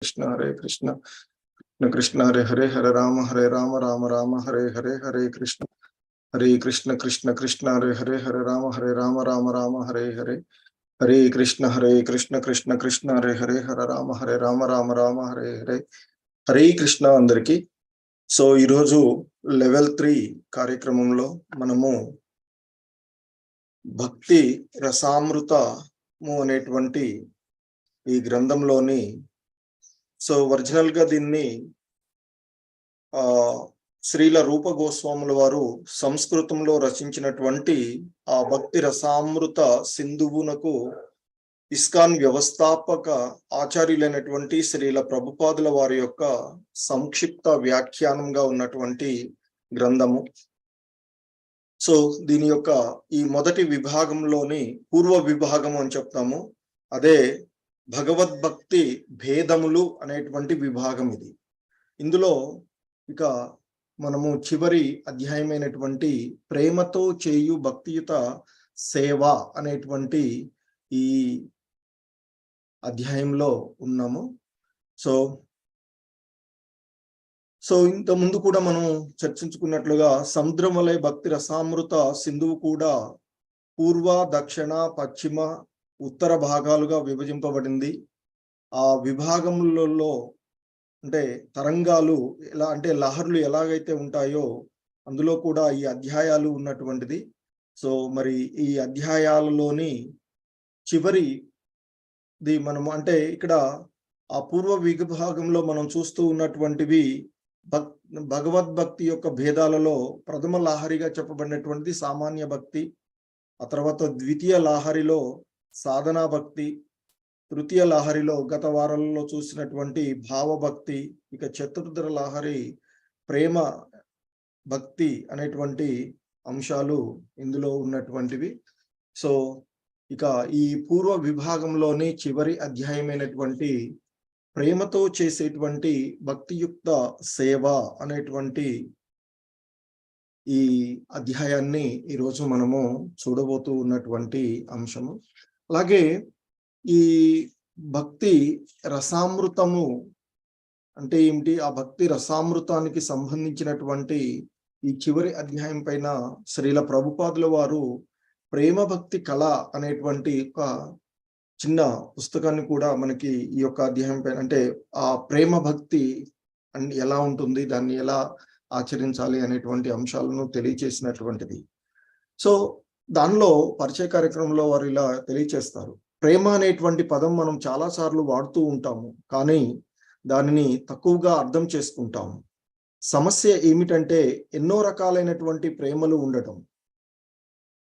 कृष्ण हरे कृष्ण कृष्ण कृष्ण हरे हरे हरे राम राम राम हरे हरे हरे कृष्ण कृष्ण कृष्ण हरे राम राम हरे कृष्ण कृष्ण हरे राम राम हरे Krishna अंदरिकी so ఈరోజు level 3 కార్యక్రమంలో మనము భక్తి రసామృతము అనేటువంటి ఈ గ్రంథంలోని సో ఒరిజినల్ గా దీన్ని శ్రీల రూప గోస్వాముల వారు సంస్కృతంలో రచించినటువంటి ఆ భక్తి రసామృత సింధువునకు ఇస్కాన్ వ్యవస్థాపక ఆచార్యులైనటువంటి శ్రీల ప్రభుపాదుల వారి యొక్క సంక్షిప్త వ్యాఖ్యానంగా ఉన్నటువంటి గ్రంథము. సో దీని యొక్క ఈ మొదటి విభాగంలోని పూర్వ విభాగం అని చెప్తాము, అదే భగవద్భక్తి భేదములు అనేటువంటి విభాగం ఇది. ఇందులో ఇక మనము చివరి అధ్యాయమైనటువంటి ప్రేమతో చేయు భక్తియుత సేవ అనేటువంటి ఈ అధ్యాయంలో ఉన్నాము. సో ఇంత ముందు కూడా మనం చర్చించుకున్నట్లుగా సముద్రం వలె భక్తి రసామృత సింధువు కూడా పూర్వ, దక్షిణ, పశ్చిమ, ఉత్తర భాగాలుగా విభజింపబడింది. ఆ విభాగములలో అంటే తరంగాలు ఎలా అంటే లహరులు ఎలాగైతే ఉంటాయో అందులో కూడా ఈ అధ్యాయాలు ఉన్నటువంటిది. సో మరి ఈ అధ్యాయాలలోని చివరిది మనము అంటే ఇక్కడ ఆ పూర్వ విభాగంలో మనం చూస్తూ ఉన్నటువంటివి భగవద్భక్తి యొక్క భేదాలలో ప్రథమ లాహరిగా చెప్పబడినటువంటిది సామాన్య భక్తి, ఆ తర్వాత ద్వితీయ లాహరిలో సాధనా భక్తి, తృతీయ లాహరిలో గత వారాలలో చూసినటువంటి భావభక్తి, ఇక చతుర్థ లాహరి ప్రేమ భక్తి అనేటువంటి అంశాలు ఇందులో ఉన్నటువంటివి. సో ఇక ఈ పూర్వ విభాగంలోని చివరి అధ్యాయమైనటువంటి ప్రేమతో చేసేటువంటి భక్తియుక్త సేవ అనేటువంటి ఈ అధ్యాయాన్ని ఈరోజు మనము చూడబోతూ ఉన్నటువంటి అంశము. అలాగే ఈ భక్తి రసామృతము అంటే ఏమిటి, ఆ భక్తి రసామృతానికి సంబంధించినటువంటి ఈ చివరి అధ్యాయం పైన శ్రీల ప్రభుపాదుల వారు ప్రేమ భక్తి కళ అనేటువంటి ఒక చిన్న పుస్తకాన్ని కూడా మనకి ఈ యొక్క అధ్యాయం పైన అంటే ఆ ప్రేమ భక్తి ఎలా ఉంటుంది, దాన్ని ఎలా ఆచరించాలి అనేటువంటి అంశాలను తెలియచేసినటువంటిది. సో దానిలో పరిచయ కార్యక్రమంలో వారు ఇలా తెలియచేస్తారు. ప్రేమ అనేటువంటి పదం మనం చాలా సార్లు వాడుతూ ఉంటాము, కానీ దానిని తక్కువగా అర్థం చేసుకుంటాము. సమస్య ఏమిటంటే ఎన్నో రకాలైనటువంటి ప్రేమలు ఉండటం.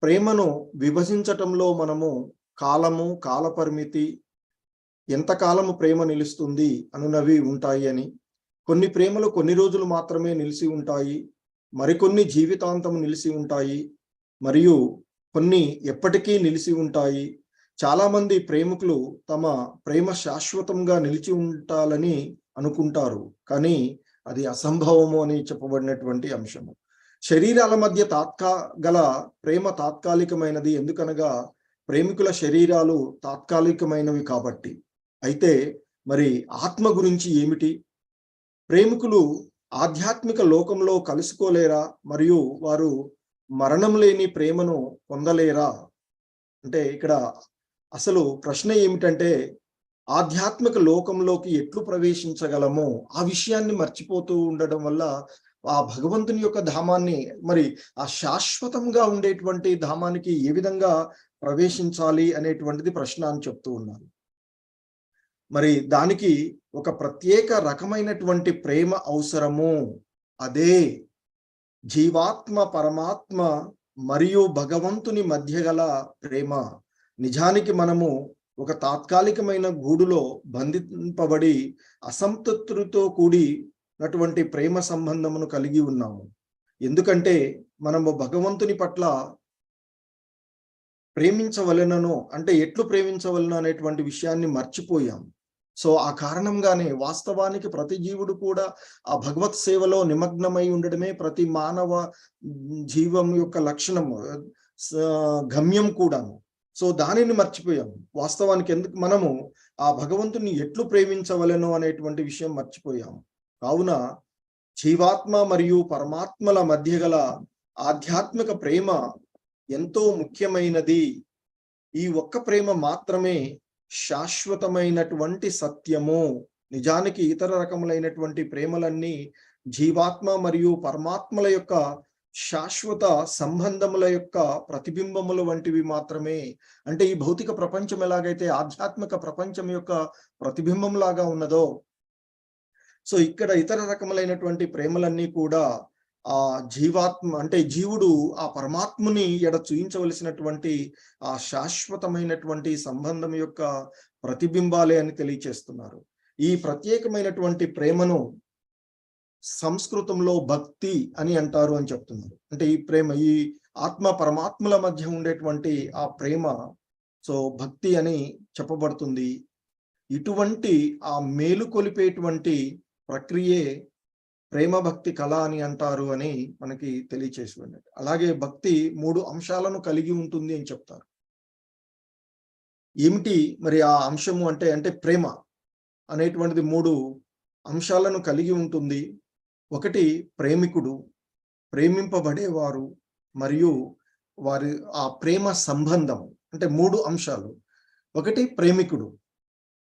ప్రేమను విభజించటంలో మనము కాలము, కాల పరిమితి, ఎంతకాలము ప్రేమ నిలుస్తుంది అనునవి ఉంటాయి అని, కొన్ని ప్రేమలు కొన్ని రోజులు మాత్రమే నిలిచి ఉంటాయి, మరికొన్ని జీవితాంతం నిలిచి ఉంటాయి, మరియు కొన్ని ఎప్పటికీ నిలిచి ఉంటాయి. చాలా మంది ప్రేమికులు తమ ప్రేమ శాశ్వతంగా నిలిచి ఉంటాలని అనుకుంటారు, కానీ అది అసంభవము అని చెప్పబడినటువంటి అంశము. శరీరాల మధ్య గల ప్రేమ తాత్కాలికమైనది, ఎందుకనగా ప్రేమికుల శరీరాలు తాత్కాలికమైనవి కాబట్టి. అయితే మరి ఆత్మ గురించి ఏమిటి? ప్రేమికులు ఆధ్యాత్మిక లోకంలో కలుసుకోలేరా? మరియు వారు మరణం లేని ప్రేమను పొందలేరా? అంటే ఇక్కడ అసలు ప్రశ్న ఏమిటంటే ఆధ్యాత్మిక లోకంలోకి ఎట్లు ప్రవేశించగలమో ఆ విషయాన్ని మర్చిపోతూ ఉండడం వల్ల ఆ భగవంతుని యొక్క ధామాన్ని, మరి ఆ శాశ్వతంగా ఉండేటువంటి ధామానికి ఏ విధంగా ప్రవేశించాలి అనేటువంటిది ప్రశ్న అని చెప్తూ ఉన్నారు. మరి దానికి ఒక ప్రత్యేక రకమైనటువంటి ప్రేమ అవసరము. అదే జీవాత్మ, పరమాత్మ మరియు భగవంతుని మధ్య గల ప్రేమ. నిజానికి మనము ఒక తాత్కాలికమైన గూడులో బంధింపబడి అసంతృప్తితో కూడినటువంటి ప్రేమ సంబంధమును కలిగి ఉన్నాము. ఎందుకంటే మనము భగవంతుని పట్ల ప్రేమించవలెనను అంటే ఎట్లు ప్రేమించవలను అనేటువంటి విషయాన్ని మర్చిపోయాం. సో ఆ కారణంగానే వాస్తవానికి ప్రతి జీవుడు కూడా ఆ భగవత్ సేవలో నిమగ్నమై ఉండడమే ప్రతి మానవ జీవం యొక్క లక్షణము, గమ్యం కూడాను. సో దానిని మర్చిపోయాము. వాస్తవానికి ఎందుకు మనము ఆ భగవంతుని ఎట్లు ప్రేమించవలెను అనేటువంటి విషయం మర్చిపోయాం. కావున జీవాత్మ మరియు పరమాత్మల మధ్య గల ఆధ్యాత్మిక ప్రేమ ఎంతో ముఖ్యమైనది. ఈ ఒక్క ప్రేమ మాత్రమే శాశ్వతమైనటువంటి సత్యము. నిజానికి ఇతర రకములైనటువంటి ప్రేమలన్నీ జీవాత్మ మరియు పరమాత్మల యొక్క శాశ్వత సంబంధముల యొక్క ప్రతిబింబములు వంటివి మాత్రమే. అంటే ఈ భౌతిక ప్రపంచం ఎలాగైతే ఆధ్యాత్మిక ప్రపంచం యొక్క ప్రతిబింబం లాగా ఉన్నదో, సో ఇక్కడ ఇతర రకములైనటువంటి ప్రేమలన్నీ కూడా ఆ జీవాత్మ అంటే జీవుడు ఆ పరమాత్ముని ఎడ చూయించవలసినటువంటి ఆ శాశ్వతమైనటువంటి సంబంధం యొక్క ప్రతిబింబాలే అని తెలియచేస్తున్నారు. ఈ ప్రత్యేకమైనటువంటి ప్రేమను సంస్కృతంలో భక్తి అని అంటారు అని చెప్తున్నారు. అంటే ఈ ప్రేమ, ఈ ఆత్మ పరమాత్మల మధ్య ఉండేటువంటి ఆ ప్రేమ సో భక్తి అని చెప్పబడుతుంది. ఇటువంటి ఆ మేలు కొలిపేటువంటి ప్రక్రియే ప్రేమ భక్తి కళ అని అంటారు అని మనకి తెలియచేసి. అలాగే భక్తి 3 అంశాలను కలిగి ఉంటుంది అని చెప్తారు. ఏమిటి మరి ఆ అంశము అంటే? అంటే ప్రేమ అనేటువంటిది 3 అంశాలను కలిగి ఉంటుంది. ఒకటి ప్రేమికుడు, ప్రేమింపబడేవారు, మరియు వారి ఆ ప్రేమ సంబంధం. అంటే 3 అంశాలు. ఒకటి ప్రేమికుడు,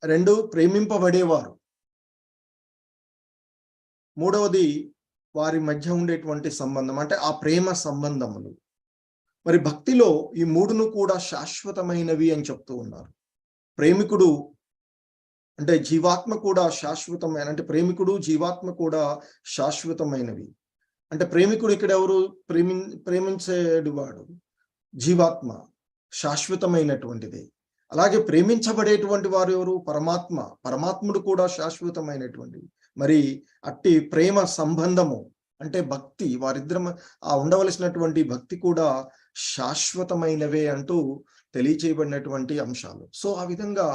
2 ప్రేమింపబడేవారు, మూడవది వారి మధ్య ఉండేటువంటి సంబంధం అంటే ఆ ప్రేమ సంబంధములు. మరి భక్తిలో ఈ 3ను కూడా శాశ్వతమైనవి అని చెప్తూ ఉన్నారు. ప్రేమికుడు అంటే జీవాత్మ కూడా శాశ్వతమైన, అంటే ప్రేమికుడు జీవాత్మ కూడా శాశ్వతమైనవి. అంటే ప్రేమికుడు ఇక్కడ ఎవరు? ప్రేమించేవాడు జీవాత్మ, శాశ్వతమైనటువంటిది. అలాగే ప్రేమించబడేటువంటి వారు ఎవరు? పరమాత్మ, పరమాత్ముడు కూడా శాశ్వతమైనటువంటిది. మరి అట్టి ప్రేమ సంబంధము అంటే భక్తి, వారిద్దరం ఆ ఉండవలసినటువంటి భక్తి కూడా శాశ్వతమైనవే అంటూ తెలియచేయబడినటువంటి అంశాలు. సో ఆ విధంగా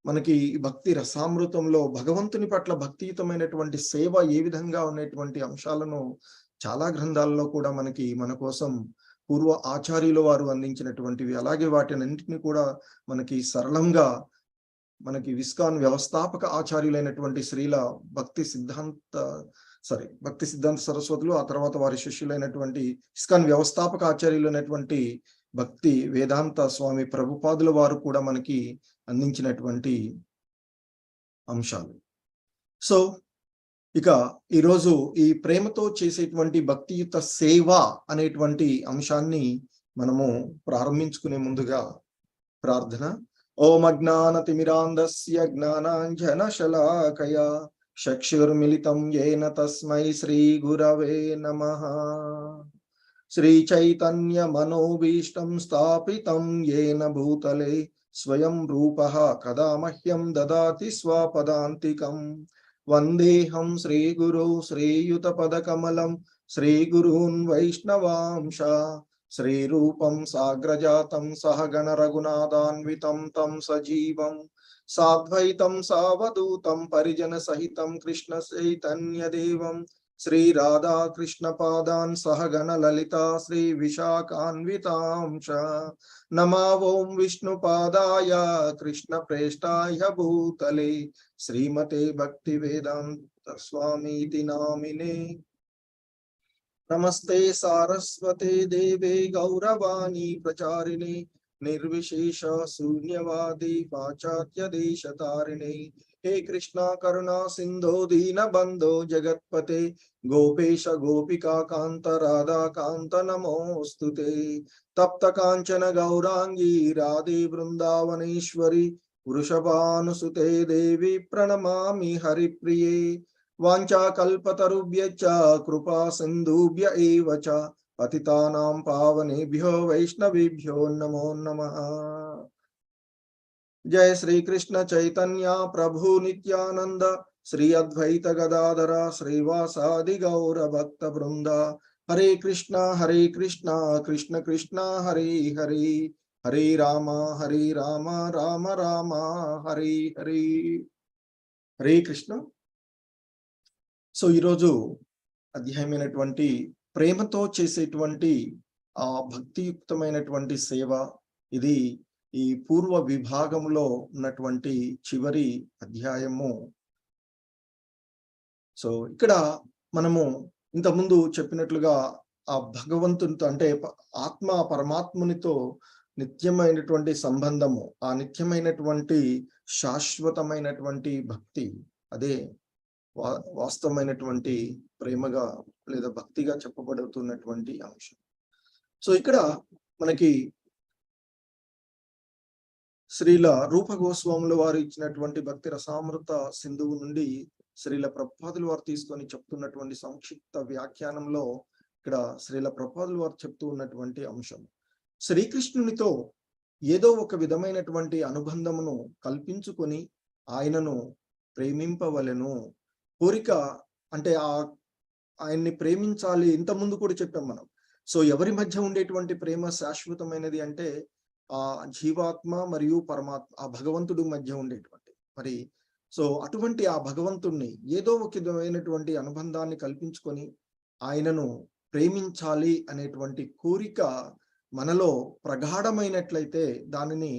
మనకి భక్తి రసామృతంలో భగవంతుని పట్ల భక్తియుతమైనటువంటి సేవ ఏ విధంగా ఉన్నటువంటి అంశాలను చాలా గ్రంథాలలో కూడా మన కోసం పూర్వ ఆచార్యుల వారు అందించినటువంటివి. అలాగే వాటినన్నింటినీ కూడా మనకి సరళంగా మనకి ఇస్కాన్ వ్యవస్థాపక ఆచార్యులైనటువంటి శ్రీల భక్తి సిద్ధాంత సరస్వతులు, ఆ తర్వాత వారి శిష్యులైనటువంటి ఇస్కాన్ వ్యవస్థాపక ఆచార్యులైనటువంటి భక్తి వేదాంత స్వామి ప్రభుపాదుల వారు కూడా మనకి అందించినటువంటి అంశాలు. సో ఇక ఈరోజు ఈ ప్రేమతో చేసేటువంటి భక్తియుత సేవ అనేటువంటి అంశాన్ని మనము ప్రారంభించుకునే ముందుగా ప్రార్థన. ఓం అజ్ఞానతిమిరాంధస్య జ్ఞానాంజనశలాకయా చక్షుర్మిలితం యేన తస్మై శ్రీ గురవే నమః. శ్రీ చైతన్య మనోభీష్టం స్థాపితం యేన భూతలే స్వయం రూపః కదా మహ్యం దదాతి స్వపదాంతికం. వందేహం శ్రీ గురు శ్రీయుతపదకమలం శ్రీ గురూన్ వైష్ణవాంశ శ్రీరూపం సాగ్రజాతం సహగణ రఘునాథాన్వితం తం సజీవం సాద్వైతం సావధూతం పరిజన సహితం కృష్ణ చైతన్యదేవం శ్రీ రాధా కృష్ణ పాదాన్ సహగణ లలితా శ్రీ విశాఖాన్వితాంశ. నమో ఓం విష్ణుపాదాయ కృష్ణ ప్రేష్టాయ భూతలే శ్రీమతే భక్తి వేదాంత స్వామీతి నామినే. నమస్తే సారస్వతే దేవే గౌరవాణి ప్రచారిణే నిర్విశేష శూన్యవాది పాశ్చాత్య దేశతారిణే. హే కృష్ణ కరుణా సింధో దీన బంధో జగత్పతే గోపేశ గోపికా కాంత రాధా కాంత నమోస్తుతే. తప్త కాంచన గౌరాంగీ రాధే బృందావనేశ్వరి వృషభానుసుతే దేవి ప్రణమామి హరిప్రియే. వాంఛాకల్పతరుభ్యశ్చ కృపా సింధుభ్య ఏవ చ పతితానాం పావనేభ్యో వైష్ణవేభ్యో నమో నమః. జయ శ్రీ కృష్ణ చైతన్య ప్రభు నిత్యానంద శ్రీ అద్వైత గదాధర శ్రీవాసాది గౌర భక్త బృంద. హరే కృష్ణ కృష్ణ కృష్ణ హరే హరే హరే రామ రామ రామ హరే హరే. హరే కృష్ణ. సో ఈరోజు అధ్యాయమైనటువంటి ప్రేమతో చేసేటువంటి ఆ భక్తియుక్తమైనటువంటి సేవ, ఇది ఈ పూర్వ విభాగంలో ఉన్నటువంటి చివరి అధ్యాయము. సో ఇక్కడ మనము ఇంతకుముందు చెప్పినట్లుగా ఆ భగవంతునితో అంటే ఆత్మ పరమాత్మునితో నిత్యమైనటువంటి సంబంధము, ఆ నిత్యమైనటువంటి శాశ్వతమైనటువంటి భక్తి, అదే వాస్తవమైనటువంటి ప్రేమగా లేదా భక్తిగా చెప్పబడుతున్నటువంటి అంశం. సో ఇక్కడ మనకి శ్రీల రూప గోస్వాముల వారు ఇచ్చినటువంటి భక్తి రసామృత సింధువు నుండి శ్రీల ప్రభుపాదుల వారు తీసుకొని చెప్తున్నటువంటి సంక్షిప్త వ్యాఖ్యానంలో ఇక్కడ శ్రీల ప్రభుపాదుల వారు చెప్తూ ఉన్నటువంటి అంశం, శ్రీకృష్ణునితో ఏదో ఒక విధమైనటువంటి అనుబంధమును కల్పించుకొని ఆయనను ప్రేమింపవలెను. కోరిక అంటే ఆయన్ని ప్రేమించాలి. ఇంత ముందు కూడా చెప్పాం మనం. సో ఎవరి మధ్య ఉండేటువంటి ప్రేమ శాశ్వతమైనది అంటే ఆ జీవాత్మ మరియు పరమాత్మ, ఆ భగవంతుడి మధ్య ఉండేటువంటి మరి. సో అటువంటి ఆ భగవంతుణ్ణి ఏదో ఒక విధమైనటువంటి అనుబంధాన్ని కల్పించుకొని ఆయనను ప్రేమించాలి అనేటువంటి కోరిక మనలో ప్రగాఢమైనట్లయితే దానిని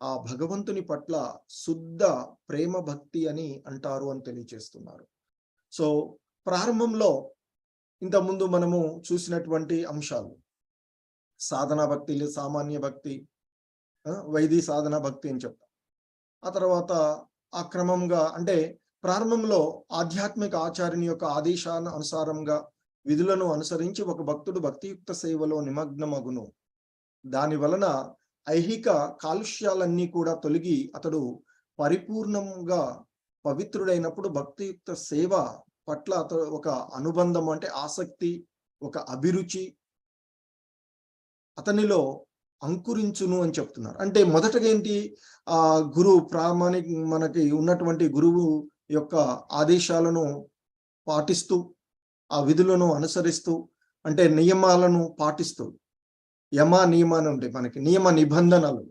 ఆ భగవంతుని పట్ల శుద్ధ ప్రేమ భక్తి అని అంటారు అని తెలియజేస్తున్నారు. సో ప్రారంభంలో ఇంతకుముందు మనము చూసినటువంటి అంశాలు, సాధనా భక్తి, సామాన్య భక్తి, వైదిక సాధన భక్తి అని చెప్తాం. ఆ తర్వాత ఆ క్రమంగా అంటే ప్రారంభంలో ఆధ్యాత్మిక ఆచార్యుని యొక్క ఆదేశాల అనుసారంగా విధులను అనుసరించి ఒక భక్తుడు భక్తియుక్త సేవలో నిమగ్నమగును. దాని వలన ఐహిక కాలుష్యాలన్నీ కూడా తొలగి అతడు పరిపూర్ణంగా పవిత్రుడైనప్పుడు భక్తియుక్త సేవ పట్ల అతడు ఒక అనుబంధం అంటే ఆసక్తి, ఒక అభిరుచి అతనిలో అంకురించును అని చెప్తున్నారు. అంటే మొదటగా ఏంటి, ఆ గురువు మనకి ఉన్నటువంటి గురువు యొక్క ఆదేశాలను పాటిస్తూ, ఆ విధులను అనుసరిస్తూ, అంటే నియమాలను పాటిస్తూ, యమ నియమాలు ఉంటాయి మనకి, నియమ నిబంధనలు,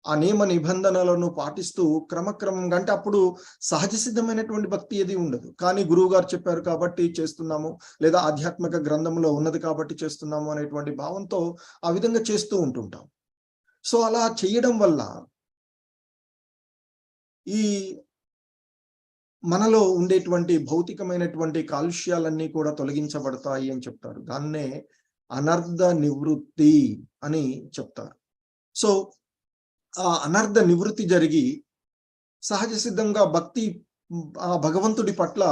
ఆ నియమ నిబంధనలను పాటిస్తూ క్రమక్రమంగా, అంటే అప్పుడు సహజ సిద్ధమైనటువంటి భక్తి ఏది ఉండదు, కానీ గురువు గారు చెప్పారు కాబట్టి చేస్తున్నాము, లేదా ఆధ్యాత్మిక గ్రంథంలో ఉన్నది కాబట్టి చేస్తున్నాము అనేటువంటి భావంతో ఆ విధంగా చేస్తూ ఉంటుంటాం. సో అలా చేయడం వల్ల ఈ మనలో ఉండేటువంటి భౌతికమైనటువంటి కాలుష్యాలన్నీ కూడా తొలగించబడతాయి అని చెప్తారు. దాన్నే అనర్థ నివృత్తి అని చెప్తారు. సో ఆ అనర్థ నివృత్తి జరిగి సహజ సిద్ధంగా భక్తి, ఆ భగవంతుడి పట్ల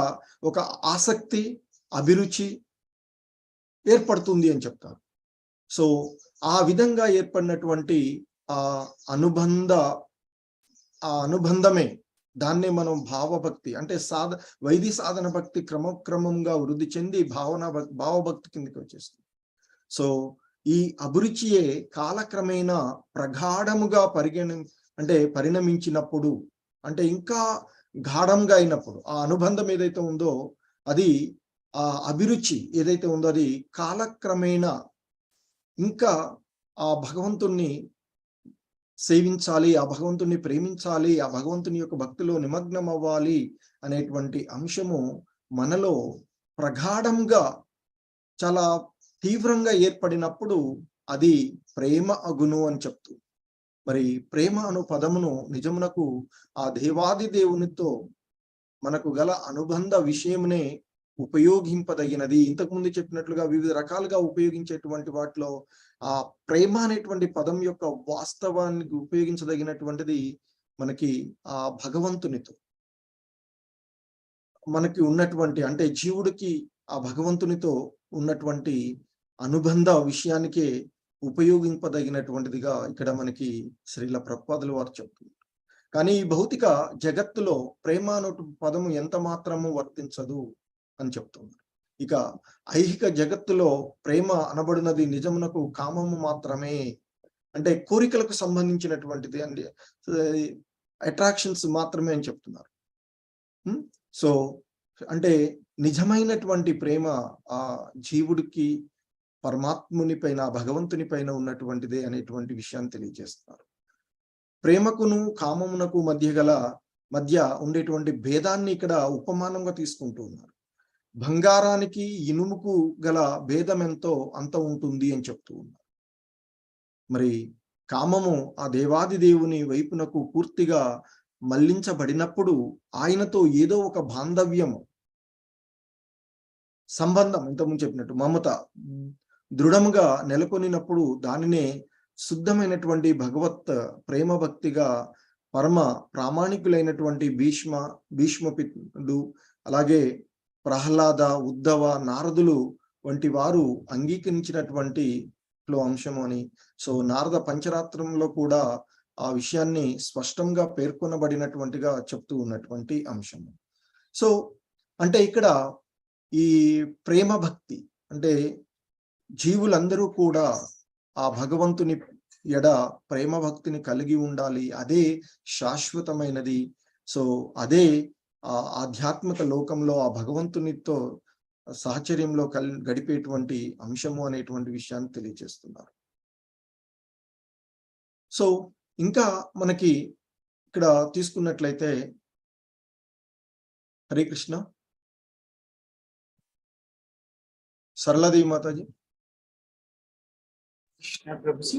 ఒక ఆసక్తి, అభిరుచి ఏర్పడుతుంది అని చెప్తారు. సో ఆ విధంగా ఏర్పడినటువంటి ఆ అనుబంధమే, దాన్నే మనం భావభక్తి అంటే వైదిక సాధన భక్తి క్రమక్రమంగా వృద్ధి చెంది భావభక్తి కిందకి వచ్చేస్తుంది. సో ఈ అభిరుచియే కాలక్రమేణా ప్రగాఢముగా పరిణమించినప్పుడు, అంటే ఇంకా గాఢంగా అయినప్పుడు, ఆ అనుబంధం ఏదైతే ఉందో అది, ఆ అభిరుచి ఏదైతే ఉందో అది కాలక్రమేణా ఇంకా ఆ భగవంతుణ్ణి సేవించాలి, ఆ భగవంతుణ్ణి ప్రేమించాలి, ఆ భగవంతుని యొక్క భక్తిలో నిమగ్నం అవ్వాలి అనేటువంటి అంశము మనలో ప్రగాఢంగా చాలా తీవ్రంగా ఏర్పడినప్పుడు అది ప్రేమ అగును అని చెప్తూ, మరి ప్రేమ అను పదమును నిజమునకు ఆ దేవాది దేవునితో మనకు గల అనుబంధ విషయమునే ఉపయోగింపదగినది. ఇంతకుముందు చెప్పినట్లుగా వివిధ రకాలుగా ఉపయోగించేటువంటి వాటిలో ఆ ప్రేమ అనేటువంటి పదం యొక్క వాస్తవానికి ఉపయోగించదగినటువంటిది మనకి ఆ భగవంతునితో మనకి ఉన్నటువంటి, అంటే జీవుడికి ఆ భగవంతునితో ఉన్నటువంటి అనుబంధ విషయానికే ఉపయోగింపదగినటువంటిదిగా ఇక్కడ మనకి శ్రీల ప్రభుపాదుల వారు చెప్తున్నారు. కానీ ఈ భౌతిక జగత్తులో ప్రేమ అనే పదము ఎంత మాత్రము వర్తించదు అని చెప్తున్నారు. ఇక ఐహిక జగత్తులో ప్రేమ అనబడినది నిజమునకు కామము మాత్రమే, అంటే కోరికలకు సంబంధించినటువంటిది అండి, అట్రాక్షన్స్ మాత్రమే అని చెప్తున్నారు. సో అంటే నిజమైనటువంటి ప్రేమ ఆ జీవుడికి పరమాత్ముని పైన, భగవంతుని పైన ఉన్నటువంటిదే అనేటువంటి విషయాన్ని తెలియజేస్తున్నారు. ప్రేమకును కామమునకు మధ్య ఉండేటువంటి భేదాన్ని ఇక్కడ ఉపమానంగా తీసుకుంటూ ఉన్నారు. బంగారానికి ఇనుముకు గల భేదం ఎంతో అంత ఉంటుంది అని చెప్తూ ఉన్నారు. మరి కామము ఆ దేవాది దేవుని వైపునకు పూర్తిగా మళ్లించబడినప్పుడు ఆయనతో ఏదో ఒక బాంధవ్యము, సంబంధం, ఇంతకుముందు చెప్పినట్టు మమత దృఢముగా నెలకొనినప్పుడు దానినే శుద్ధమైనటువంటి భగవత్ ప్రేమ భక్తిగా పరమ ప్రామాణికులైనటువంటి భీష్ముడు, అలాగే ప్రహ్లాద, ఉద్ధవ, నారదులు వంటి వారు అంగీకరించినటువంటి అంశము అని. సో నారద పంచరాత్రంలో కూడా ఆ విషయాన్ని స్పష్టంగా పేర్కొనబడినటువంటిగా చెప్తూ ఉన్నటువంటి అంశము. సో అంటే ఇక్కడ ఈ ప్రేమ భక్తి అంటే జీవులందరూ కూడా ఆ భగవంతుని ఎడ ప్రేమ భక్తిని కలిగి ఉండాలి, అదే శాశ్వతమైనది. సో అదే ఆ ఆధ్యాత్మిక లోకంలో ఆ భగవంతునితో సాహచర్యంలో గడిపేటువంటి అంశము అనేటువంటి విషయాన్ని తెలియజేస్తున్నారు. సో ఇంకా మనకి ఇక్కడ తీసుకున్నట్లయితే, హరే కృష్ణ, సరళదేవి మాతాజీ. కృష్ణ ప్రభుజీ.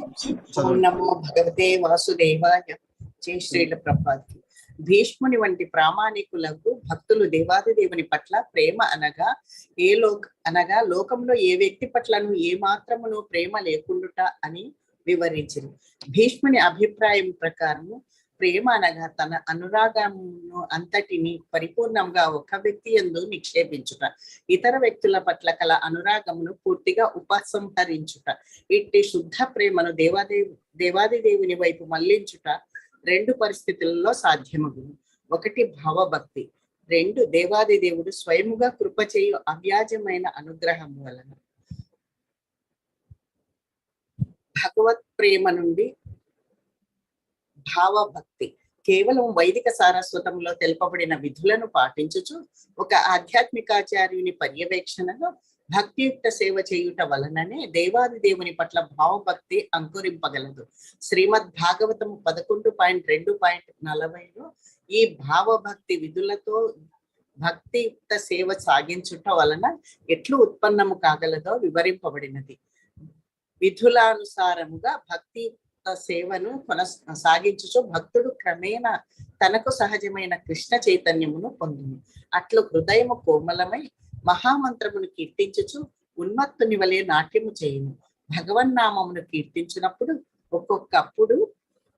ఓం నమో భగవతే వాసుదేవాయ. జై శ్రీల ప్రభాతి. భీష్ముని వంటి ప్రామాణికులకు భక్తులు దేవాది దేవుని పట్ల ప్రేమ అనగా లోకంలో ఏ వ్యక్తి పట్లను ఏ మాత్రమును ప్రేమ లేకుండుట అని వివరించింది. భీష్ముని అభిప్రాయం ప్రకారం ప్రేమ అనగా తన అనురాగమును అంతటిని పరిపూర్ణంగా ఒక వ్యక్తి యందు నిక్షేపించుట, ఇతర వ్యక్తుల పట్ల కల అనురాగమును పూర్తిగా ఉపసంహరించుట. ఇట్టి శుద్ధ ప్రేమను దేవాది దేవుని వైపు మళ్లించుట రెండు పరిస్థితులలో సాధ్యమగును. ఒకటి భావభక్తి, రెండు దేవాది దేవుడు స్వయముగా కృప చేయు అవ్యాజమైన అనుగ్రహం వలన. భగవత్ ప్రేమ నుండి భావభక్తి కేవలం వైదిక సారస్వతంలో తెలుపబడిన విధులను పాటించుచు ఒక ఆధ్యాత్మికాచార్యుని పర్యవేక్షణలో భక్తియుక్త సేవ చేయుట వలననే దేవాది దేవుని పట్ల భావభక్తి అంకురింపగలదు. శ్రీమద్ భాగవతం 11.2.40లో ఈ భావభక్తి విధులతో భక్తియుక్త సేవ సాగించుట వలన ఎట్లు ఉత్పన్నము కాగలదో వివరింపబడినది. విధులానుసారముగా భక్తి సేవను సాగించుచు భక్తుడు క్రమేణా తనకు సహజమైన కృష్ణ చైతన్యమును పొందును. అట్లు హృదయము కోమలమై మహామంత్రమును కీర్తించుచు ఉన్మత్తుని వలె నాట్యము చేయును. భగవన్నామమును కీర్తించినప్పుడు ఒక్కొక్కప్పుడు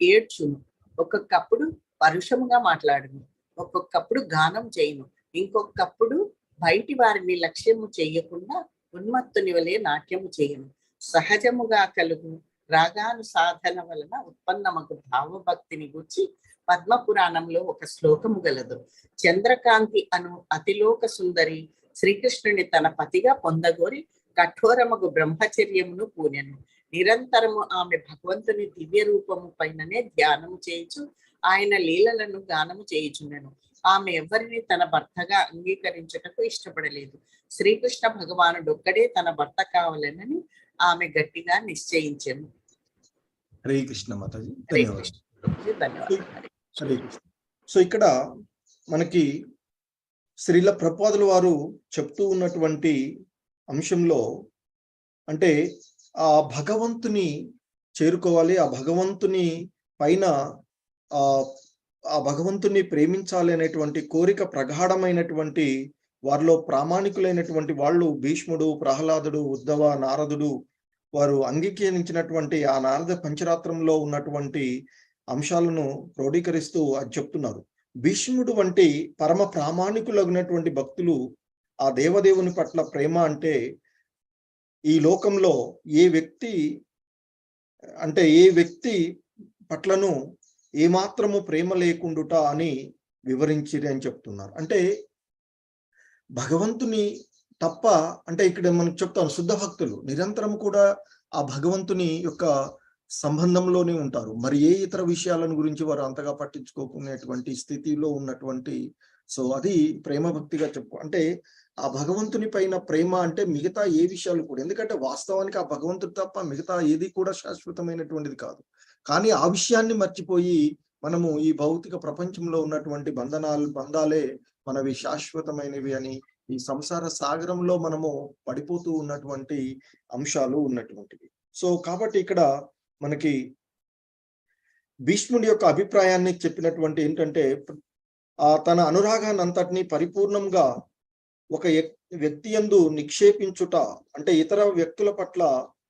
ఏడ్చును, ఒక్కొక్కప్పుడు పరుషముగా మాట్లాడును, ఒక్కొక్కప్పుడు గానం చేయును, ఇంకొకప్పుడు బయటి వారిని లక్ష్యము చేయకుండా ఉన్మత్తుని వలె నాట్యము చేయును. సహజముగా కలుగు రాగాను సాధన వలన ఉత్పన్నమగు భావభక్తిని గూర్చి పద్మపురాణంలో ఒక శ్లోకము గలదు. చంద్రకాంతి అను అతిలోక సుందరి శ్రీకృష్ణుని తన పతిగా పొందగోరి కఠోరమగు బ్రహ్మచర్యమును పూనెను. నిరంతరము ఆమె భగవంతుని దివ్య రూపము పైననే ధ్యానము చేయుచు ఆయన లీలలను గానము చేయుచుండెను. ఆమె ఎవరిని తన భర్తగా అంగీకరించుటకు ఇష్టపడలేదు. శ్రీకృష్ణ భగవానుడు ఒక్కడే తన భర్త కావాలని ఆమె గట్టిగా నిశ్చయించెను. హరే కృష్ణ మాతాజీ, ధన్యవాదాలు. హరే కృష్ణ. సో ఇక్కడ మనకి శ్రీల ప్రభుపాదుల వారు చెప్తూ ఉన్నటువంటి అంశంలో అంటే ఆ భగవంతుని చేరుకోవాలి, ఆ భగవంతుని పైన ఆ భగవంతుని ప్రేమించాలి అనేటువంటి కోరిక ప్రగాఢమైనటువంటి వారిలో ప్రామాణికులైనటువంటి వాళ్ళు భీష్ముడు, ప్రహ్లాదుడు, ఉద్ధవ, నారదుడు వారు అంగీకరించినటువంటి ఆ నారద పంచరాత్రంలో ఉన్నటువంటి అంశాలను క్రోడీకరిస్తూ అది చెప్తున్నారు. భీష్ముడు వంటి పరమ ప్రామాణికులైనటువంటి భక్తులు ఆ దేవదేవుని పట్ల ప్రేమ అంటే ఈ లోకంలో ఏ వ్యక్తి పట్లను ఏమాత్రము ప్రేమ లేకుండుట అని వివరించిరి అని చెప్తున్నారు. అంటే భగవంతుని తప్ప, అంటే ఇక్కడ మనకు చెప్తాను, శుద్ధ భక్తులు నిరంతరం కూడా ఆ భగవంతుని యొక్క సంబంధంలోనే ఉంటారు. మరి ఏ ఇతర విషయాలను గురించి వారు అంతగా పట్టించుకోకునేటువంటి స్థితిలో ఉన్నటువంటి, సో అది ప్రేమ భక్తిగా అంటే ఆ భగవంతుని పైన ప్రేమ అంటే మిగతా ఏ విషయాలు కూడా, ఎందుకంటే వాస్తవానికి ఆ భగవంతుడు తప్ప మిగతా ఏది కూడా శాశ్వతమైనటువంటిది కాదు. కానీ ఆ విషయాన్ని మర్చిపోయి మనము ఈ భౌతిక ప్రపంచంలో ఉన్నటువంటి బంధాలే మనవి శాశ్వతమైనవి అని ఈ సంసార సాగరంలో మనము పడిపోతూ ఉన్నటువంటి అంశాలు ఉన్నటువంటివి. సో కాబట్టి ఇక్కడ మనకి భీష్ముడి యొక్క అభిప్రాయాన్ని చెప్పినటువంటి ఏంటంటే తన అనురాగాన్ని అంతటినీ పరిపూర్ణంగా ఒక వ్యక్తి యందు నిక్షేపించుట, అంటే ఇతర వ్యక్తుల పట్ల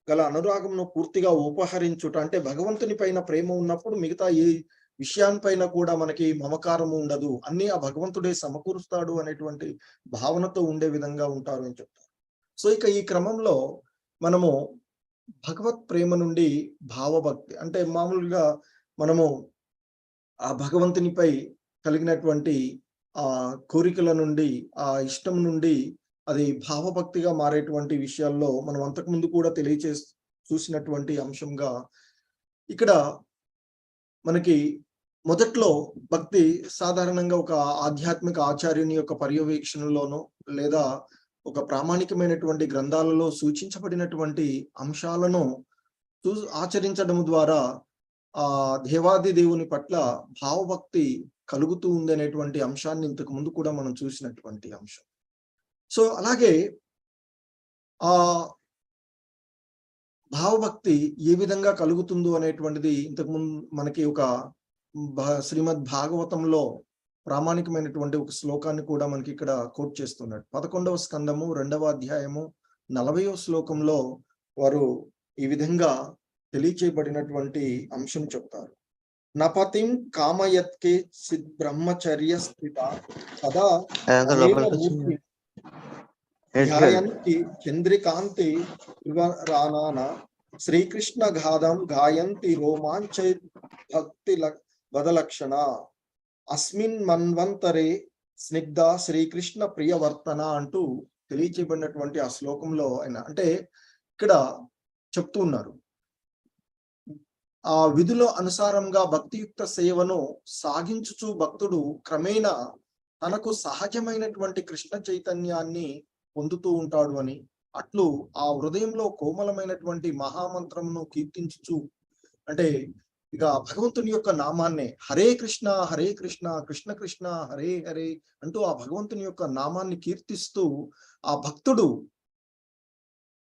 గల అనురాగంను పూర్తిగా ఉపహరించుట, అంటే భగవంతుని పైన ప్రేమ ఉన్నప్పుడు మిగతా ఏ విషయాన్పైన కూడా మనకి మమకారము ఉండదు, అన్ని ఆ భగవంతుడే సమకూరుస్తాడు అనేటువంటి భావనతో ఉండే విధంగా ఉంటారు అని చెప్తారు. సో ఇక ఈ క్రమంలో మనము భగవత్ ప్రేమ నుండి భావభక్తి, అంటే మామూలుగా మనము ఆ భగవంతునిపై కలిగినటువంటి ఆ కోరికల నుండి, ఆ ఇష్టం నుండి అది భావభక్తిగా మారేటువంటి విషయాల్లో మనం అంతకుముందు కూడా చూసినటువంటి అంశంగా ఇక్కడ మనకి మొదట్లో భక్తి సాధారణంగా ఒక ఆధ్యాత్మిక ఆచార్యుని యొక్క పర్యవేక్షణలోనో లేదా ఒక ప్రామాణికమైనటువంటి గ్రంథాలలో సూచించబడినటువంటి అంశాలను ఆచరించడం ద్వారా ఆ దేవాది దేవుని పట్ల భావభక్తి కలుగుతూ ఉంది అనేటువంటి అంశాన్ని ఇంతకు ముందు కూడా మనం చూసినటువంటి అంశం. సో అలాగే ఆ భావభక్తి ఏ విధంగా కలుగుతుందో అనేటువంటిది ఇంతకుముందు మనకి ఒక శ్రీమద్ భాగవతంలో ప్రామాణికమైనటువంటి ఒక శ్లోకాన్ని కూడా మనకి ఇక్కడ కోట్ చేస్తున్నాడు. 11వ స్కందము 2వ అధ్యాయము 40వ శ్లోకంలో వారు ఈ విధంగా తెలియచేయబడినటువంటి అంశం చెప్తారు. నపతిం కామయత్కే సిద్ బ్రహ్మచర్య స్థిత సదా ధ్యాయంతి చంద్రికాంతి రానాన శ్రీకృష్ణ గాథం గాయంతి రోమాంచ భక్తి వదలక్షణ అస్మిన్ మన్వంతరే స్నిగ్ధ శ్రీకృష్ణ ప్రియవర్తన అంటూ తెలియచేయబడినటువంటి ఆ శ్లోకంలో ఆయన అంటే ఇక్కడ చెప్తూ ఉన్నారు, ఆ విధుల అనుసారంగా భక్తియుక్త సేవను సాగించుచు భక్తుడు క్రమేణా తనకు సహజమైనటువంటి కృష్ణ చైతన్యాన్ని పొందుతూ ఉంటాడు అని, అట్లు ఆ హృదయంలో కోమలమైనటువంటి మహామంత్రమును కీర్తించుచు, అంటే ఇక భగవంతుని యొక్క నామాన్నే హరే కృష్ణ కృష్ణ కృష్ణ హరే హరే అంటూ ఆ భగవంతుని యొక్క నామాన్ని కీర్తిస్తూ ఆ భక్తుడు